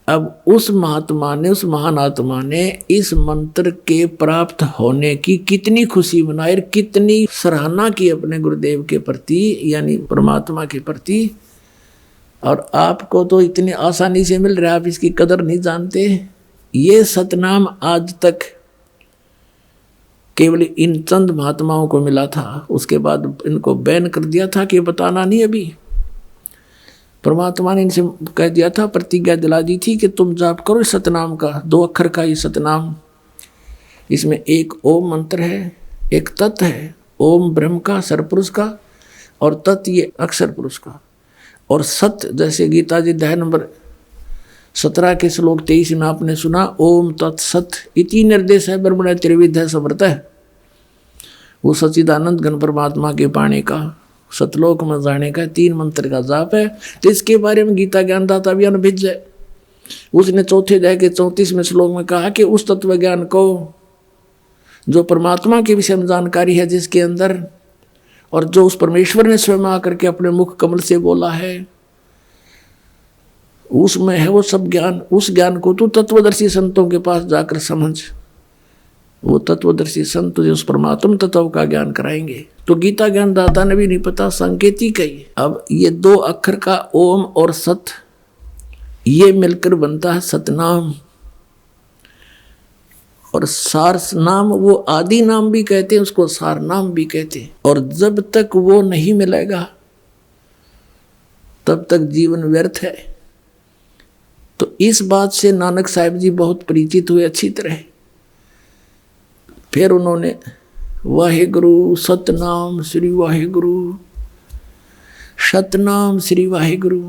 अब उस महात्मा ने, उस महान आत्मा ने इस मंत्र के प्राप्त होने की कितनी खुशी मनाई और कितनी सराहना की अपने गुरुदेव के प्रति, यानी परमात्मा के प्रति। और आपको तो इतनी आसानी से मिल रहा है, आप इसकी कदर नहीं जानते। ये सतनाम आज तक केवल इन चंद महात्माओं को मिला था, उसके बाद इनको बैन कर दिया था कि बताना नहीं। अभी परमात्मा ने इनसे कह दिया था, प्रतिज्ञा दिला दी थी कि तुम जाप करो इस सतनाम का, 2 अक्षर का ये सतनाम। इसमें एक ओम मंत्र है, एक तत् है, ओम ब्रह्म का सरपुरुष का, और तत् ये अक्षर पुरुष का, और सत जैसे गीता जी अध्याय नंबर 17 के श्लोक 23 में आपने सुना, ओम तत्सत इति निर्देश है ब्रह्मण त्रिविध समर्थ। वो सच्चिदानंद घन परमात्मा के पाने का, सतलोक में जाने का 3 मंत्र का जाप है। तो इसके बारे में गीता ज्ञानदाता भी अनभिज्ञ है। उसने चौथे अध्याय के 34वें श्लोक में कहा कि उस तत्व ज्ञान को जो परमात्मा के विषय में जानकारी है जिसके अंदर, और जो उस परमेश्वर ने स्वयं आकर के अपने मुख कमल से बोला है, उसमें है वो सब ज्ञान। उस ज्ञान को तू तत्वदर्शी संतों के पास जाकर समझ। वो तत्वदर्शी संत तुझे उस परमात्म तत्व का ज्ञान कराएंगे। तो गीता ज्ञानदाता ने भी नहीं पता, सांकेतिक है ये। अब ये 2 अक्षर का ओम और सत, ये मिलकर बनता है सतनाम। और सार नाम, वो आदि नाम भी कहते हैं उसको, सार नाम भी कहते हैं। और जब तक वो नहीं मिलेगा तब तक जीवन व्यर्थ है। तो इस बात से नानक साहिब जी बहुत परिचित हुए अच्छी तरह। फिर उन्होंने वाहेगुरु सतनाम श्री वाहेगुरु, सतनाम श्री वाहेगुरु।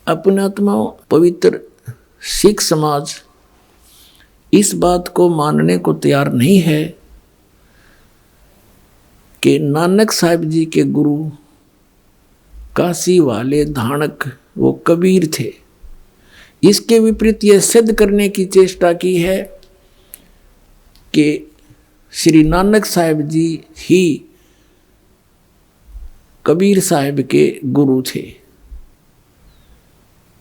अपने आत्माओं, पवित्र सिख समाज इस बात को मानने को तैयार नहीं है कि नानक साहिब जी के गुरु काशी वाले धाणक वो कबीर थे। इसके विपरीत यह सिद्ध करने की चेष्टा की है कि श्री नानक साहिब जी ही कबीर साहिब के गुरु थे।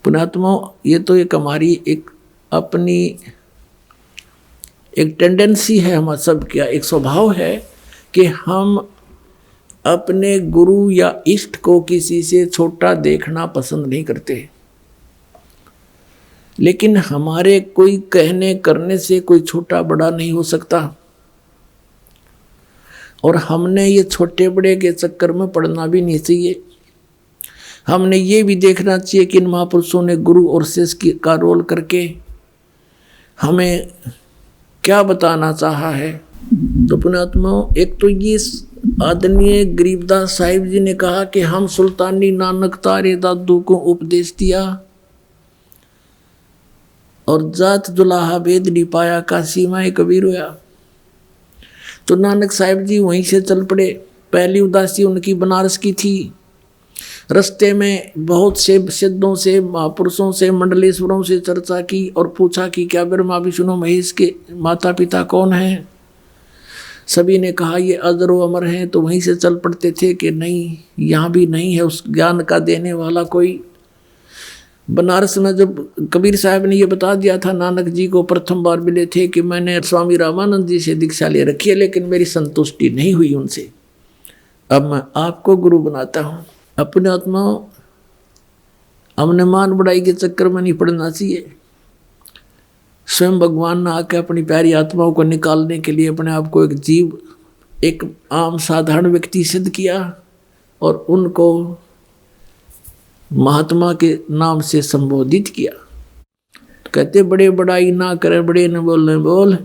पुणात्मा, ये तो एक हमारी एक अपनी एक टेंडेंसी है, हम सब क्या एक स्वभाव है कि हम अपने गुरु या इष्ट को किसी से छोटा देखना पसंद नहीं करते। लेकिन हमारे कोई कहने करने से कोई छोटा बड़ा नहीं हो सकता। और हमने ये छोटे बड़े के चक्कर में पड़ना भी नहीं चाहिए। हमने ये भी देखना चाहिए कि इन महापुरुषों ने गुरु और शिष्य का रोल करके हमें क्या बताना चाहा है। तो पुण्यात्माओं, एक तो ये आदरणीय गरीबदास साहिब जी ने कहा कि हम सुल्तानी नानक तारे दादू को उपदेश दिया, और जात जुलाहा भेद नहीं पाया, काशी माए कबीर होया। तो नानक साहिब जी वहीं से चल पड़े। पहली उदासी उनकी बनारस की थी। रास्ते में बहुत से सिद्धों से, महापुरुषों से, मंडलेश्वरों से चर्चा की और पूछा कि क्या ब्रह्मा विष्णु महेश के माता पिता कौन हैं। सभी ने कहा ये अजर व अमर हैं। तो वहीं से चल पड़ते थे कि नहीं, यहाँ भी नहीं है उस ज्ञान का देने वाला कोई। बनारस में जब कबीर साहब ने ये बता दिया था, नानक जी को प्रथम बार मिले थे कि मैंने स्वामी रामानंद जी से दीक्षा ले रखी है, लेकिन मेरी संतुष्टि नहीं हुई उनसे, अब मैं आपको गुरु बनाता हूँ। अपने आत्माओं, हमने मान बढ़ाई के चक्कर में नहीं पड़ना चाहिए। स्वयं भगवान ने आके अपनी प्यारी आत्माओं को निकालने के लिए अपने आप को एक जीव, एक आम साधारण व्यक्ति सिद्ध किया और उनको महात्मा के नाम से संबोधित किया। कहते बड़े बड़ाई ना करे, बड़े न बोलने बोल,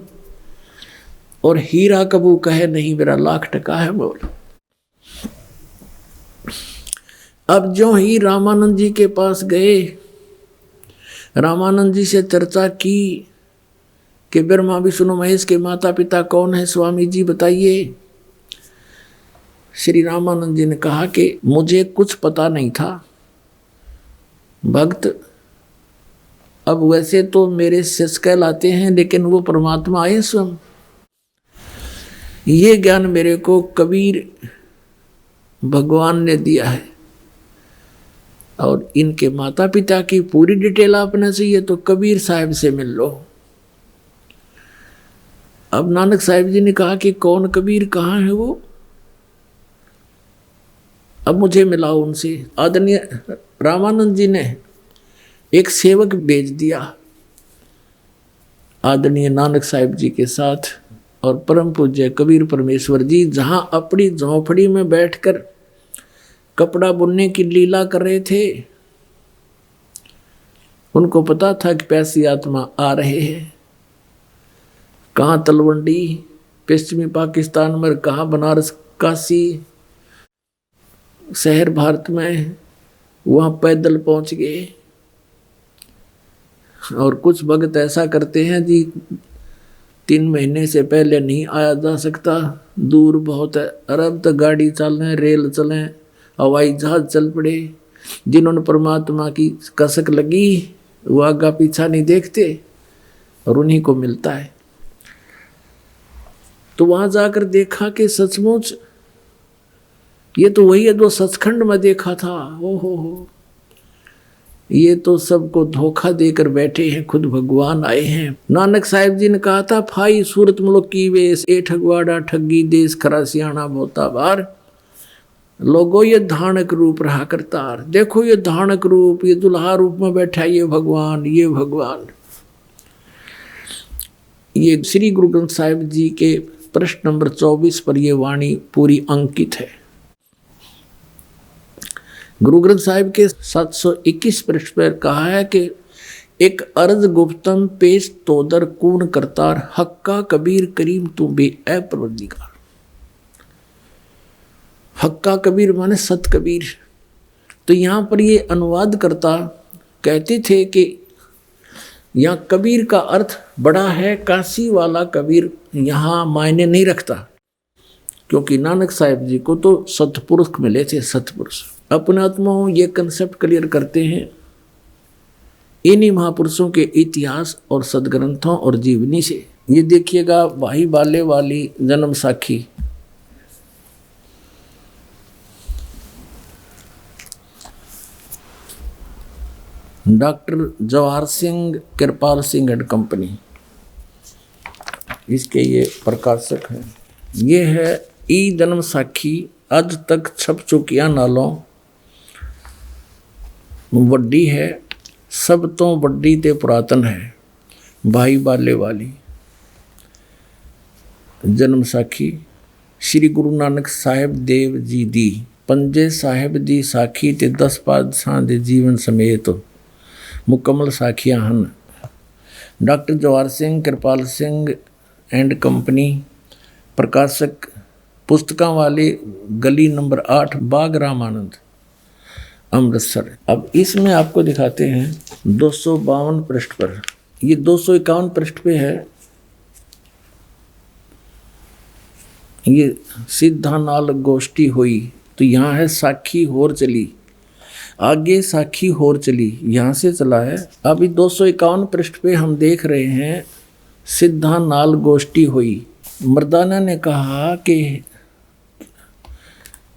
और हीरा कबू कहे नहीं मेरा लाख टका है बोल। अब जो ही रामानंद जी के पास गए, रामानंद जी से चर्चा की कि ब्रह्मा विष्णु महेश के माता पिता कौन है स्वामी जी बताइए। श्री रामानंद जी ने कहा कि मुझे कुछ पता नहीं था भक्त, अब वैसे तो मेरे शिष्य कहलाते हैं लेकिन वो परमात्मा आए स्वयं। ये ज्ञान मेरे को कबीर भगवान ने दिया है और इनके माता पिता की पूरी डिटेल आपने चाहिए तो कबीर साहब से मिल लो। अब नानक साहिब जी ने कहा कि कौन कबीर, कहाँ है वो, अब मुझे मिलाओ उनसे। आदरणीय रामानंद जी ने एक सेवक भेज दिया आदरणीय नानक साहिब जी के साथ और परम पूज्य कबीर परमेश्वर जी जहां अपनी झोंपड़ी में बैठकर कपड़ा बुनने की लीला कर रहे थे। उनको पता था कि पैसी आत्मा आ रहे हैं। कहाँ तलवंडी पश्चिमी पाकिस्तान में, कहाँ बनारस काशी शहर भारत में, वहाँ पैदल पहुँच गए। और कुछ भगत ऐसा करते हैं जी 3 महीने से पहले नहीं आया जा सकता, दूर बहुत है, अरब तक गाड़ी चलें, रेल चलें, हवाई जहाज चल पड़े। जिन्होंने परमात्मा की कसक लगी वो आगा पीछा नहीं देखते और उन्हीं को मिलता है। तो वहां जाकर देखा कि सचमुच ये तो वही है जो सचखंड में देखा था। हो ये तो सबको धोखा देकर बैठे हैं, खुद भगवान आए हैं। नानक साहिब जी ने कहा था, फाई सूरत मुल्क की वेश, ए ठगवाड़ा ठगी देश, खरा सियाणा बोता बार। लोगों ये धानक रूप रहा करतार, देखो ये धानक रूप, ये दुल्हा रूप में बैठा है, ये भगवान, ये भगवान। ये श्री गुरु ग्रंथ साहिब जी के प्रश्न नंबर 24 पर ये वाणी पूरी अंकित है। गुरु ग्रंथ साहिब के 721 पृष्ठ पर कहा है कि एक अर्ज गुप्तम पेश तोदर कून करतार, हक्का कबीर करीम तू बे ए परवरदिगार। हक्का कबीर माने सत कबीर। तो यहाँ पर ये अनुवाद करता कहते थे कि यहाँ कबीर का अर्थ बड़ा है, काशी वाला कबीर यहाँ मायने नहीं रखता, क्योंकि नानक साहिब जी को तो सतपुरुष मिले थे, सतपुरुष। अपने आत्माओं ये कंसेप्ट क्लियर करते हैं इन्हीं महापुरुषों के इतिहास और सदग्रंथों और जीवनी से। ये देखिएगा, भाई बाले वाली जन्म साखी, doctor Jawahar Singh Kripal Singh and company, इसके ये प्रकाशक हैं। ये है ई जन्म साखी, अज तक छप चुकिया नालों वड्डी है, सब तो वड्डी ते पुरातन है, भाई बाले वाली जन्म साखी। श्री गुरु नानक साहिब देव जी दी पंजे साहिब दी साखी ते 10 पातशाह दे जीवन समेत मुकम्मल साखियां हन। Doctor Jawahar Singh Kripal Singh and company, प्रकाशक पुस्तकां वाले, गली नंबर 8, बाग रामानंद, अमृतसर। अब इसमें आपको दिखाते हैं 252 पृष्ठ पर, ये 251 पृष्ठ पे है। ये सीधा नाल गोष्ठी हुई, तो यहाँ है साखी होर चली, आगे साखी होर चली, यहाँ से चला है। अभी 251 पृष्ठ पे हम देख रहे हैं सिद्धा नाल गोष्ठी हुई। मर्दाना ने कहा कि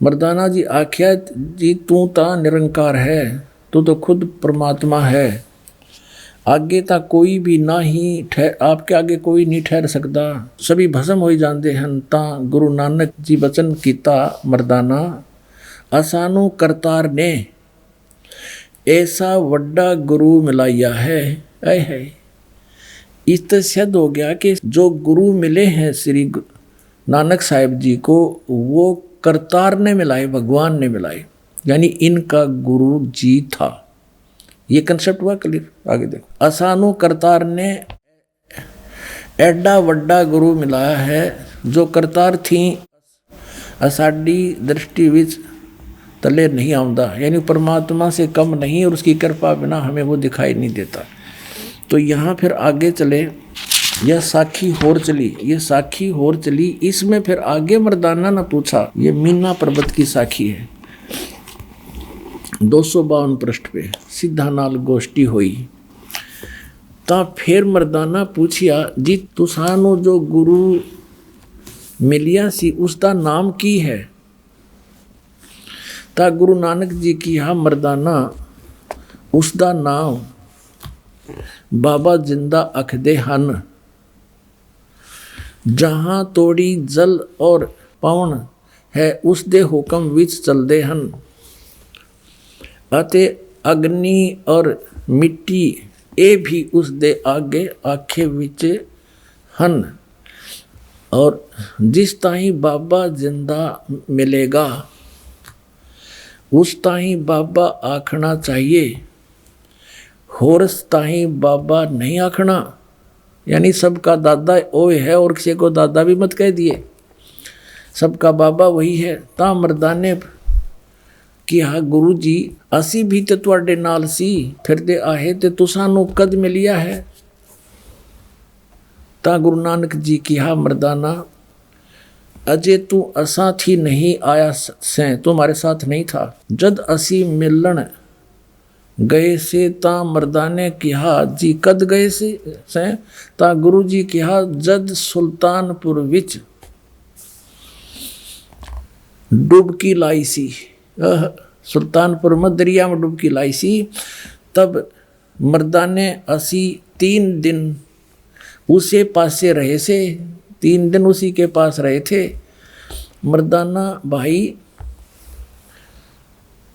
मर्दाना जी आख्या जी तू ता निरंकार है, तू तो खुद परमात्मा है, आगे ता कोई भी ना ही आपके आगे कोई नहीं ठहर सकता, सभी भस्म हो जाते हैं। ता गुरु नानक जी वचन कीता मर्दाना, असानू करतार ने ऐसा वड्डा गुरु मिलाया है। है इस तरह सिद्ध हो गया कि जो गुरु मिले हैं श्री नानक साहिब जी को, वो करतार ने मिलाए, भगवान ने मिलाए, यानी इनका गुरु जी था। ये कंसेप्ट हुआ क्लियर। आगे देखो, असानू करतार ने एडा वड्डा गुरु मिलाया है, जो करतार थी असाडी दृष्टि विच तले नहीं आउंदा, यानी परमात्मा से कम नहीं और उसकी कृपा बिना हमें वो दिखाई नहीं देता। तो यहाँ फिर आगे चले यह साखी होर चली, ये साखी होर चली। इसमें फिर आगे मर्दाना ने पूछा, ये मीना पर्वत की साखी है, 252 पृष्ठ पे सिद्धा नाल गोष्ठी हुई। ता फिर मर्दाना पूछिया, जी तुसानू जो गुरु मिलिया सी उसका नाम की है? ता गुरु नानक जी की हा मर्दाना, उसका नाम बाबा जिंदा अखदे हन। जहाँ तोड़ी जल और पवन है उसदे हुक्म विच चलदे हन, अते अग्नि और मिट्टी ए भी उसदे आगे आखे विच हन। और जिस ताही बाबा जिंदा मिलेगा उस ताही बाबा आखना चाहिए, होरस ताही बाबा नहीं आखना। यानी सबका दादा ओए है और किसी को दादा भी मत कह दिए, सबका बाबा वही है। ता मर्दाने कि हाँ गुरु जी असी भी तो तुहाडे नाल सी फिरदे आहे ते तुसानू कद मिलिया है? ता गुरु नानक जी की हा मर्दाना, अजय तू असा थी नहीं आया से, तुम्हारे साथ नहीं था। जद असी मिलन गए से ता मर्दाने किहा, जी कद गए से? ता गुरु जी किहा, जद सुल्तानपुर विच डुबकी लाई सी। सुल्तानपुर में दरिया में डुबकी लाई सी। तब मर्दाने असी 3 दिन उसे पासे रहे से, 3 दिन उसी के पास रहे थे। मर्दाना भाई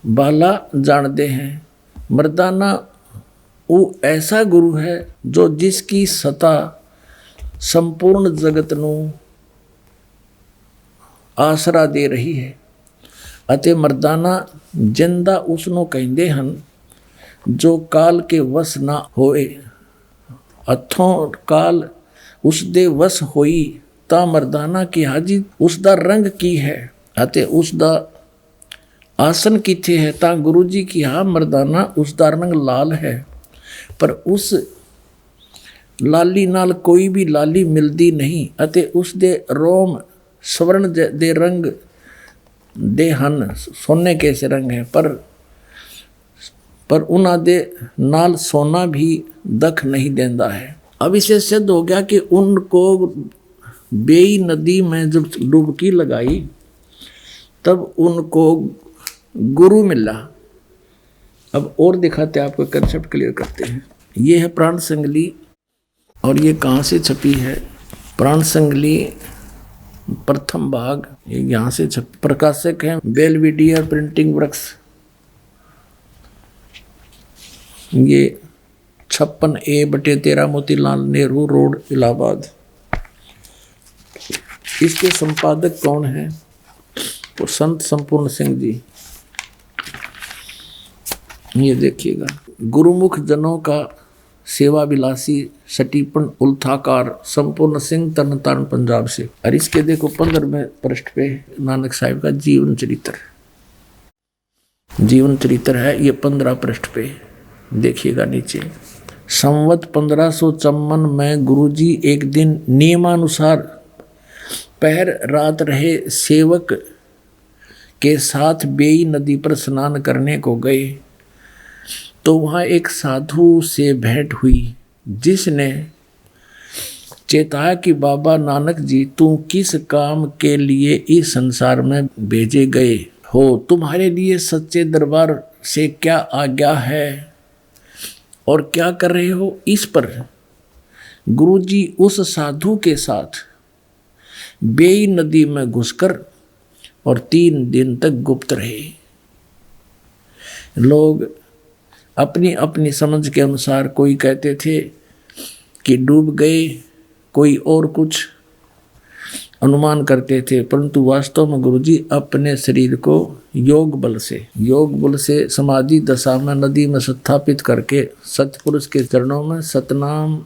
बाला जानते हैं, मर्दाना वो ऐसा गुरु है जो जिसकी सता संपूर्ण जगत नू आसरा दे रही है। अते मर्दाना जिंदा उसनों कहते हन जो काल के वश ना होए, अथों काल उसदे वश होई। ता मर्दाना की हाजी उसदा रंग की है अते उसदा आसन किथे है? ता गुरु जी की हा मर्दाना उसदा रंग लाल है, पर उस लाली नाल कोई भी लाली मिलदी नहीं। अते उसदे रोम स्वर्ण दे रंग दे हन, सोने कैसे रंग है, पर उन्हां दे नाल सोना भी दख नहीं देंदा है। अब इसे सिद्ध हो गया कि उनको बेई नदी में जब डुबकी लगाई तब उनको गुरु मिला। अब और दिखाते हैं आपको, कंसेप्ट क्लियर करते हैं। ये है प्राण संगली और ये कहाँ से छपी है? प्राण संगली प्रथम भाग ये यहाँ से छप, प्रकाशक है बेलविडियर प्रिंटिंग वर्क्स। ये 56A/13 मोतीलाल नेहरू रोड इलाहाबाद। इसके संपादक कौन है? तो संत संपूर्ण सिंह जी। ये देखिएगा, गुरुमुख जनों का सेवा विलासी सटीपन उल्थाकार संपूर्ण सिंह तरनतारण पंजाब से। और इसके देखो 15वें पृष्ठ पे नानक साहिब का जीवन चरित्र, जीवन चरित्र है ये 15 पृष्ठ पे देखिएगा नीचे। संवत 1554 में गुरुजी एक दिन नियमानुसार पहर रात रहे सेवक के साथ बेई नदी पर स्नान करने को गए तो वहाँ एक साधु से भेंट हुई जिसने चेताया कि बाबा नानक जी तुम किस काम के लिए इस संसार में भेजे गए हो? तुम्हारे लिए सच्चे दरबार से क्या आज्ञा है और क्या कर रहे हो? इस पर गुरुजी उस साधु के साथ बेई नदी में घुसकर और 3 दिन तक गुप्त रहे। लोग अपनी अपनी समझ के अनुसार कोई कहते थे कि डूब गए, कोई और कुछ अनुमान करते थे, परंतु वास्तव में गुरुजी अपने शरीर को योग बल से समाधि दशा में नदी में स्थापित करके सतपुरुष के चरणों में सतनाम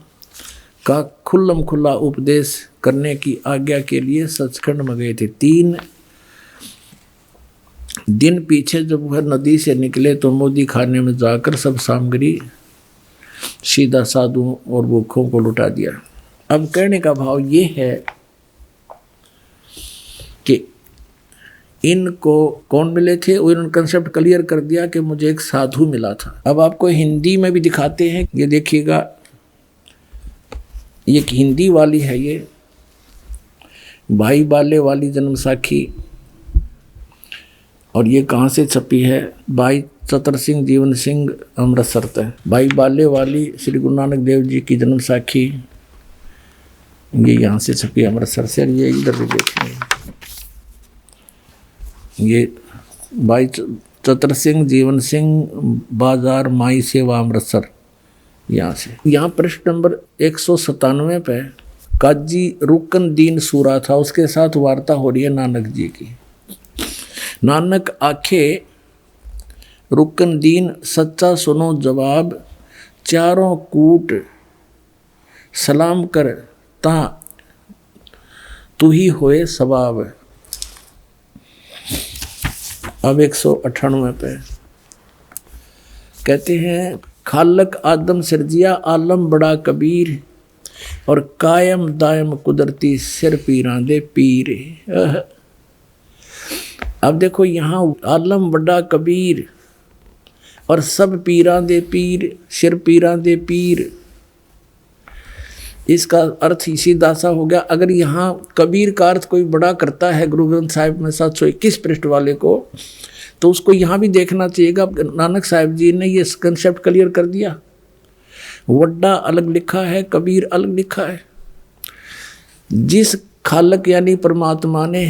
का खुल्लम खुल्ला उपदेश करने की आज्ञा के लिए सचखंड में गए थे। 3 दिन पीछे जब वह नदी से निकले तो मोदी खाने में जाकर सब सामग्री सीधा साधुओं और भूखों को लुटा दिया। अब कहने का भाव ये है कि इनको कौन मिले थे, उन्होंने कंसेप्ट क्लियर कर दिया कि मुझे एक साधु मिला था। अब आपको हिंदी में भी दिखाते हैं, ये देखिएगा, ये हिंदी वाली है, ये भाई बाले वाली जन्म साखी, और ये कहाँ से छपी है, भाई चतर सिंह जीवन सिंह अमृतसर तक। भाई बाले वाली श्री गुरु नानक देव जी की जन्म साखी, ये यहाँ से छपी अमृतसर से। ये इधर भी देखेंगे, ये भाई चतर सिंह जीवन सिंह बाजार माई सेवा अमृतसर, यहाँ से। यहाँ पृष्ठ नंबर 197 पे काजी रुकन दीन सूरा था, उसके साथ वार्ता हो रही है नानक जी की। नानक आखे रुकन दीन सच्चा सुनो जवाब, चारों कूट सलाम कर ता तू ही होए सवाब। अब 198 पे कहते हैं, खालक आदम सिरजिया आलम बड़ा कबीर, और कायम दायम कुदरती सिर पीरां दे पीर। अब देखो यहाँ आलम बड़ा कबीर और सब पीरां दे पीर, सिर पीरां दे पीर, इसका अर्थ ही सीधा सा हो गया। अगर यहाँ कबीर का अर्थ कोई बड़ा करता है गुरु ग्रंथ साहिब में 721 पृष्ठ वाले को, तो उसको यहाँ भी देखना चाहिएगा। नानक साहिब जी ने ये कंसेप्ट क्लियर कर दिया, वड्डा अलग लिखा है, कबीर अलग लिखा है। जिस खालक यानी परमात्मा ने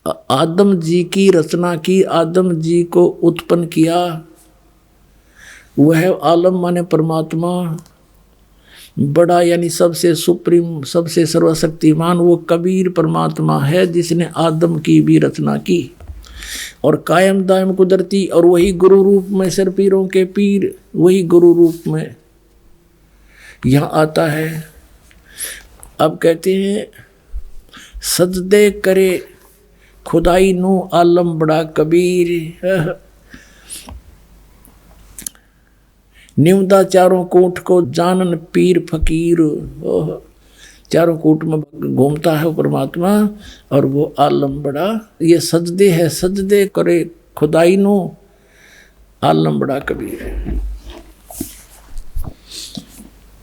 आदम जी की रचना की, आदम जी को उत्पन्न किया, वह आलम माने परमात्मा, बड़ा यानी सबसे सुप्रीम, सबसे सर्वशक्तिमान, वो कबीर परमात्मा है जिसने आदम की भी रचना की। और कायम दायम कुदरती, और वही गुरु रूप में सिर पीरों के पीर, वही गुरु रूप में यहाँ आता है। अब कहते हैं, सजदे करे खुदाई नू आलम बड़ा कबीर, निमदा चारों कोट को जानन पीर फकीर। चारों कोट में घूमता है वो परमात्मा, और वो आलम बड़ा, ये सजदे है, सजदे करे खुदाई नो आलम बड़ा कबीर।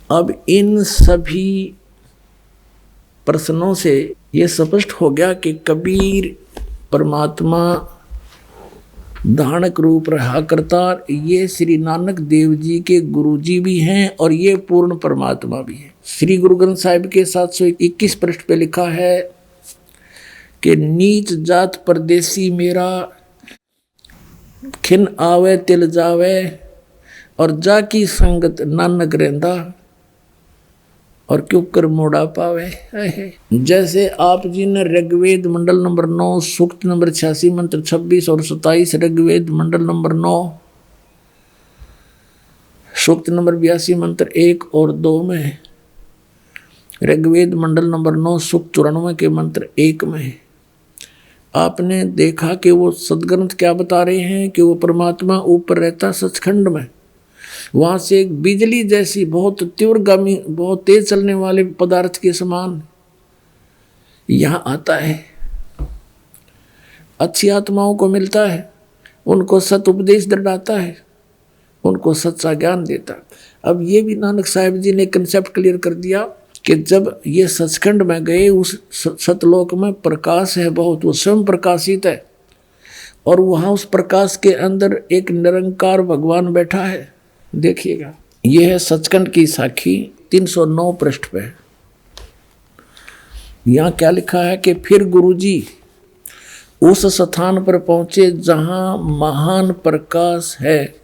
अब इन सभी प्रश्नों से ये स्पष्ट हो गया कि कबीर परमात्मा धानक रूप रहा करता, ये श्री नानक देव जी के गुरु जी भी हैं और ये पूर्ण परमात्मा भी है। श्री गुरु ग्रंथ साहिब के 721 पृष्ठ पे लिखा है कि नीच जात परदेसी मेरा, खिन आवे तिल जावे, और जाकी संगत नानक रहंदा, और क्यों कर मोड़ा पावे। जैसे आप जी ने ऋग्वेद मंडल नंबर 9 सूक्त नंबर 86 मंत्र 26 और 27, ऋग्वेद मंडल नंबर 9 सूक्त नंबर 82 मंत्र 1 और 2 में, ऋग्वेद मंडल नंबर 9 सूक्त 94 के मंत्र 1 में आपने देखा कि वो सदग्रंथ क्या बता रहे हैं कि वो परमात्मा ऊपर रहता सचखंड में, वहाँ से एक बिजली जैसी बहुत तीव्रगामी, बहुत तेज चलने वाले पदार्थ के समान यहाँ आता है, अच्छी आत्माओं को मिलता है, उनको सत उपदेश दृढ़ाता है, उनको सच्चा ज्ञान देता। अब ये भी नानक साहिब जी ने कंसेप्ट क्लियर कर दिया कि जब ये सचखंड में गए, उस सतलोक में प्रकाश है बहुत, वो स्वयं प्रकाशित है, और वहाँ उस प्रकाश के अंदर एक निरंकार भगवान बैठा है। देखिएगा, ये है सचखंड की साखी 309 पृष्ठ पे। यहाँ क्या लिखा है कि फिर गुरुजी उस स्थान पर पहुंचे जहाँ महान प्रकाश है,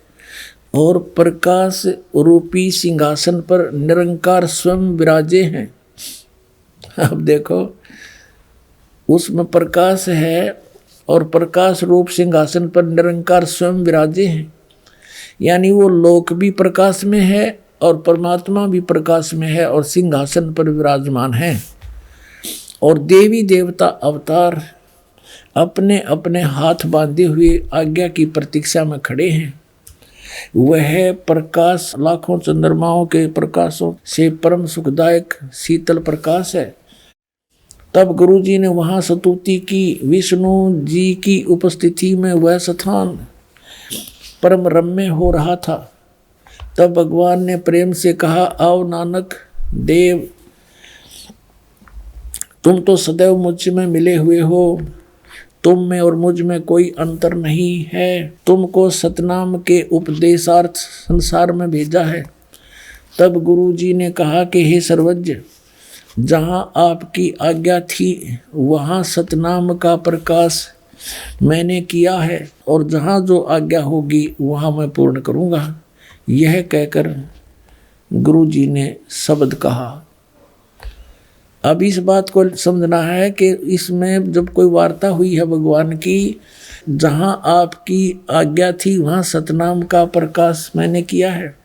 और प्रकाश रूपी सिंहासन पर निरंकार स्वयं विराजे हैं। अब देखो, उसमें प्रकाश है और प्रकाश रूप सिंहासन पर निरंकार स्वयं विराजे हैं, यानी वो लोक भी प्रकाश में है और परमात्मा भी प्रकाश में है और सिंहासन पर विराजमान है। और देवी देवता अवतार अपने अपने हाथ बांधे हुए आज्ञा की प्रतीक्षा में खड़े हैं। वह प्रकाश लाखों चंद्रमाओं के प्रकाशों से परम सुखदायक शीतल प्रकाश है। तब गुरुजी ने वहां स्तुति की। विष्णु जी की उपस्थिति में वह स्थान परम रम्य हो रहा था। तब भगवान ने प्रेम से कहा, आओ नानक देव, तुम तो सदैव मुझ में मिले हुए हो, तुम में और मुझ में कोई अंतर नहीं है। तुमको सतनाम के उपदेशार्थ संसार में भेजा है। तब गुरुजी ने कहा कि हे सर्वज्ञ, जहाँ आपकी आज्ञा थी वहाँ सतनाम का प्रकाश मैंने किया है, और जहाँ जो आज्ञा होगी वहाँ मैं पूर्ण करूँगा। यह कहकर गुरुजी ने शब्द कहा। अब इस बात को समझना है कि इसमें जब कोई वार्ता हुई है भगवान की, जहाँ आपकी आज्ञा थी वहाँ सतनाम का प्रकाश मैंने किया है,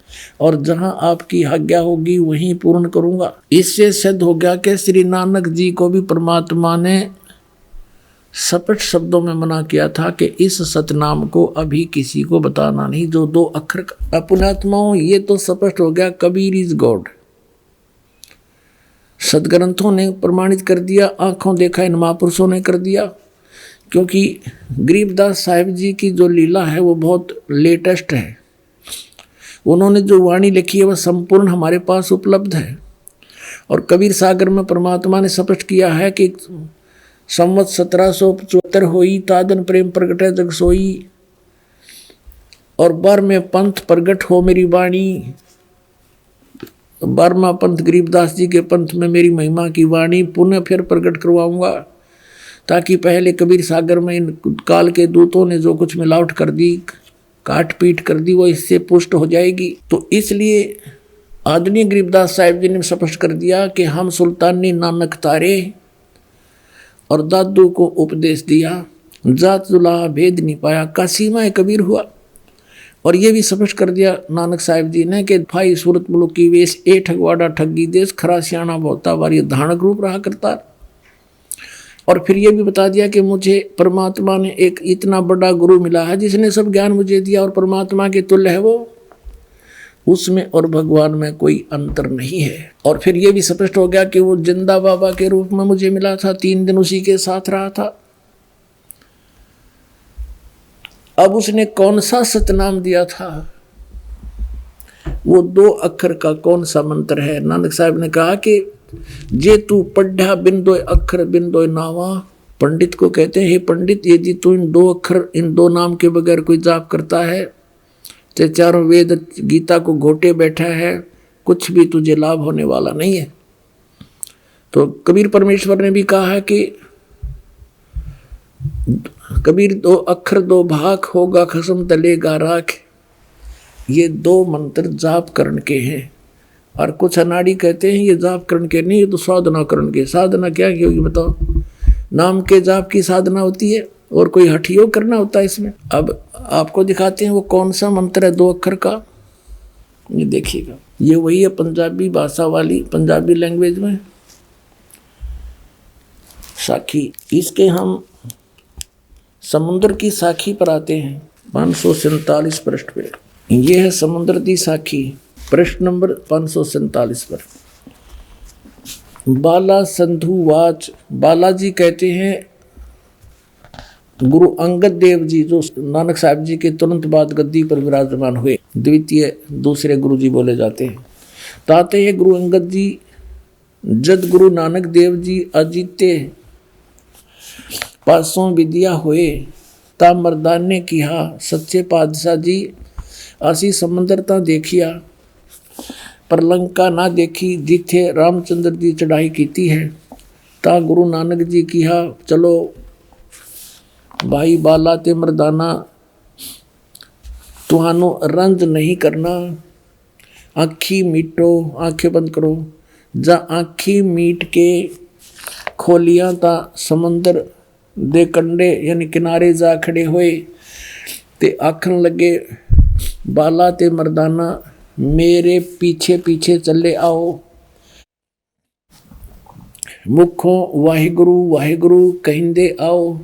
और जहाँ आपकी आज्ञा होगी वहीं पूर्ण करूँगा। इससे सिद्ध हो गया कि श्री नानक जी को भी परमात्मा ने स्पष्ट शब्दों में मना किया था कि इस सतनाम को अभी किसी को बताना नहीं, जो 2 अक्षर का। पुण्यात्माओं, ये तो स्पष्ट हो गया, कबीर इज गॉड। सदग्रंथों ने प्रमाणित कर दिया, आंखों देखा इन महापुरुषों ने कर दिया। क्योंकि गरीबदास साहिब जी की जो लीला है वो बहुत लेटेस्ट है। उन्होंने जो वाणी लिखी है वह संपूर्ण हमारे पास उपलब्ध है। और कबीर सागर में परमात्मा ने स्पष्ट किया है कि संवत 1775 होई, तादन प्रेम प्रगटै जग सोई, और बर में पंथ प्रगट हो मेरी वाणी। 12वां पंथ गरीबदास जी के पंथ में मेरी महिमा की वाणी पुनः फिर प्रकट करवाऊंगा, ताकि पहले कबीर सागर में इन काल के दूतों ने जो कुछ मिलावट कर दी, काट पीट कर दी, वो इससे पुष्ट हो जाएगी। तो इसलिए आदरणीय गरीबदास साहिब जी ने स्पष्ट कर दिया कि हम सुल्तानी नानक तारे और दादू को उपदेश दिया, जात जुला भेद नहीं पाया, कासीमा कबीर हुआ। और ये भी स्पष्ट कर दिया नानक साहिब जी ने कि भाई सूरत मुल्क की वेश ए ठगवाड़ा ठगी देश, खरा सियाणा बहुता बार, ये धारणक रूप रहा करता। और फिर ये भी बता दिया कि मुझे परमात्मा ने एक इतना बड़ा गुरु मिला है जिसने सब ज्ञान मुझे दिया, और परमात्मा के तुल्य है वो, उसमें और भगवान में कोई अंतर नहीं है। और फिर ये भी स्पष्ट हो गया कि वो जिंदा बाबा के रूप में मुझे मिला था, 3 दिन उसी के साथ रहा था। अब उसने कौन सा सतनाम दिया था, वो 2 अक्षर का कौन सा मंत्र है। नानक साहब ने कहा कि जे तू पढ़ा बिंदो अक्षर बिंदो नावा। पंडित को कहते हैं, हे पंडित, यदि तू इन 2 अक्षर, इन 2 नाम के बगैर कोई जाप करता है, ते चारों वेद गीता को घोटे बैठा है, कुछ भी तुझे लाभ होने वाला नहीं है। तो कबीर परमेश्वर ने भी कहा है कि कबीर 2 अक्षर 2 भाग होगा खसम तलेगा राख। ये 2 मंत्र जाप करण के हैं। और कुछ अनाड़ी कहते हैं ये जाप करण के नहीं, ये तो साधना करण के। साधना क्या की होगी बताओ? नाम के जाप की साधना होती है, और कोई हठ योग करना होता है इसमें। अब आपको दिखाते हैं वो कौन सा मंत्र है 2 अक्षर का, ये देखिएगा। ये वही है पंजाबी भाषा वाली, पंजाबी लैंग्वेज में साखी। इसके हम समुद्र की साखी पर आते हैं 547 पृष्ठ पे। यह है समुद्र की साखी, पृष्ठ नंबर 547 पर। बाला संधु वाच, बालाजी कहते हैं गुरु अंगद देव जी, जो नानक साहब जी के तुरंत बाद गद्दी पर विराजमान हुए, दूसरे गुरु जी बोले जाते हैं। ताते हैं गुरु अंगद जी, जद गुरु नानक देव जी अजीते पासों विद्या हुए, ता मर्दान ने किहा सच्चे पातशाह जी, असी समंदर ता देखिया पर लंका ना देखी, जिथे रामचंद्र जी चढ़ाई कीती है। ता गुरु नानक जी किहा चलो भाई बाला ते मर्दाना, तुहानू रंज नहीं करना, आँखी मीटो, आँखें बंद करो। जा आँखी मीट के खोलिया ता समंदर दे कंडे यानी किनारे जा खड़े हुए, ते आखन लगे बाला ते मर्दाना मेरे पीछे पीछे चले आओ। मुखों वाहिगुरु वाहिगुरु कहिंदे आओ,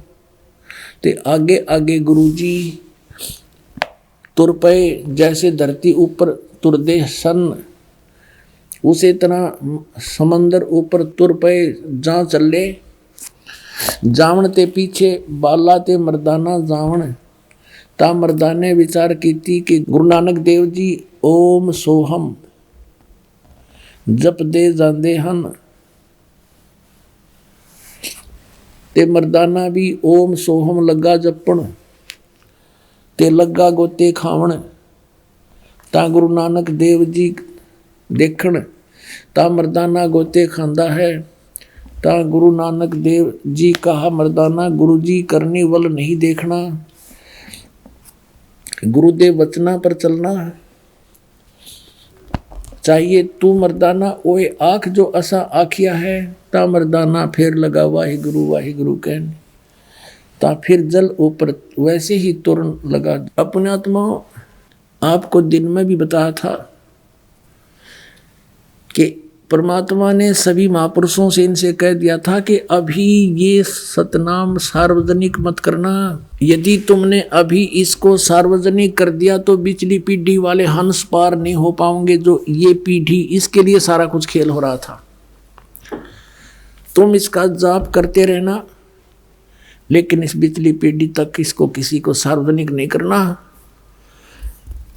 ते आगे आगे गुरु जी तुर पे जैसे धरती ऊपर तुरदे सन, उसी तरह समंदर ऊपर तुर पे जा चले। जावण ते पीछे बाला ते मर्दाना जावण, ता मर्दाने विचार कीती कि गुरु नानक देव जी ओम सोहम जप दे जांदे हन, ते मर्दाना भी ओम सोहम लगा जपण, ते लगा गोते खावण, ता गुरु नानक देव जी देखण, ता मर्दाना गोते खांदा है। ता गुरु नानक देव जी कहा मर्दाना गुरु जी करनी वल नहीं देखना, गुरुदेव वचना पर चलना चाहिए। तू मर्दाना ओए आँख जो असा आखिया है, ता मर्दाना फिर लगा वाहि गुरु कहने, ता फिर जल ऊपर वैसे ही तुरन लगा। अपने आत्मा आपको दिन में भी बताया था कि परमात्मा ने सभी महापुरुषों से इनसे कह दिया था कि अभी ये सतनाम सार्वजनिक मत करना, यदि तुमने अभी इसको सार्वजनिक कर दिया तो पिछली पीढ़ी वाले हंस पार नहीं हो पाओगे। जो ये पीढ़ी, इसके लिए सारा कुछ खेल हो रहा था। तुम इसका जाप करते रहना, लेकिन इस पिछली पीढ़ी तक इसको किसी को सार्वजनिक नहीं करना।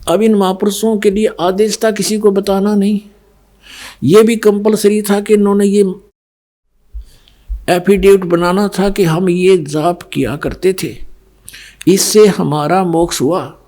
अब इन महापुरुषों के लिए आदेश था किसी को बताना नहीं। ये भी कंपलसरी था कि इन्होंने ये एफिडेविट बनाना था कि हम ये जाप किया करते थे, इससे हमारा मोक्ष हुआ।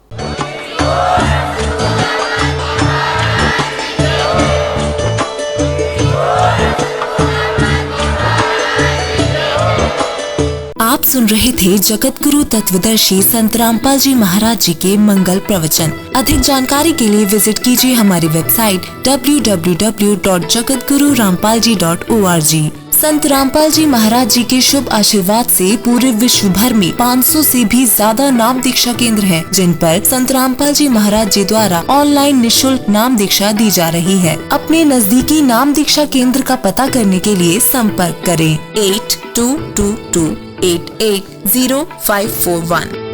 आप सुन रहे थे जगत गुरु तत्वदर्शी संत रामपाल जी महाराज जी के मंगल प्रवचन। अधिक जानकारी के लिए विजिट कीजिए हमारी वेबसाइट www.jagatgururampalji.org। संत रामपाल जी महाराज जी के शुभ आशीर्वाद से पूरे विश्व भर में 500 से भी ज्यादा नाम दीक्षा केंद्र हैं, जिन पर संत रामपाल जी महाराज जी द्वारा ऑनलाइन निशुल्क नाम दीक्षा दी जा रही है। अपने नजदीकी नाम दीक्षा केंद्र का पता करने के लिए संपर्क करें 8222880541।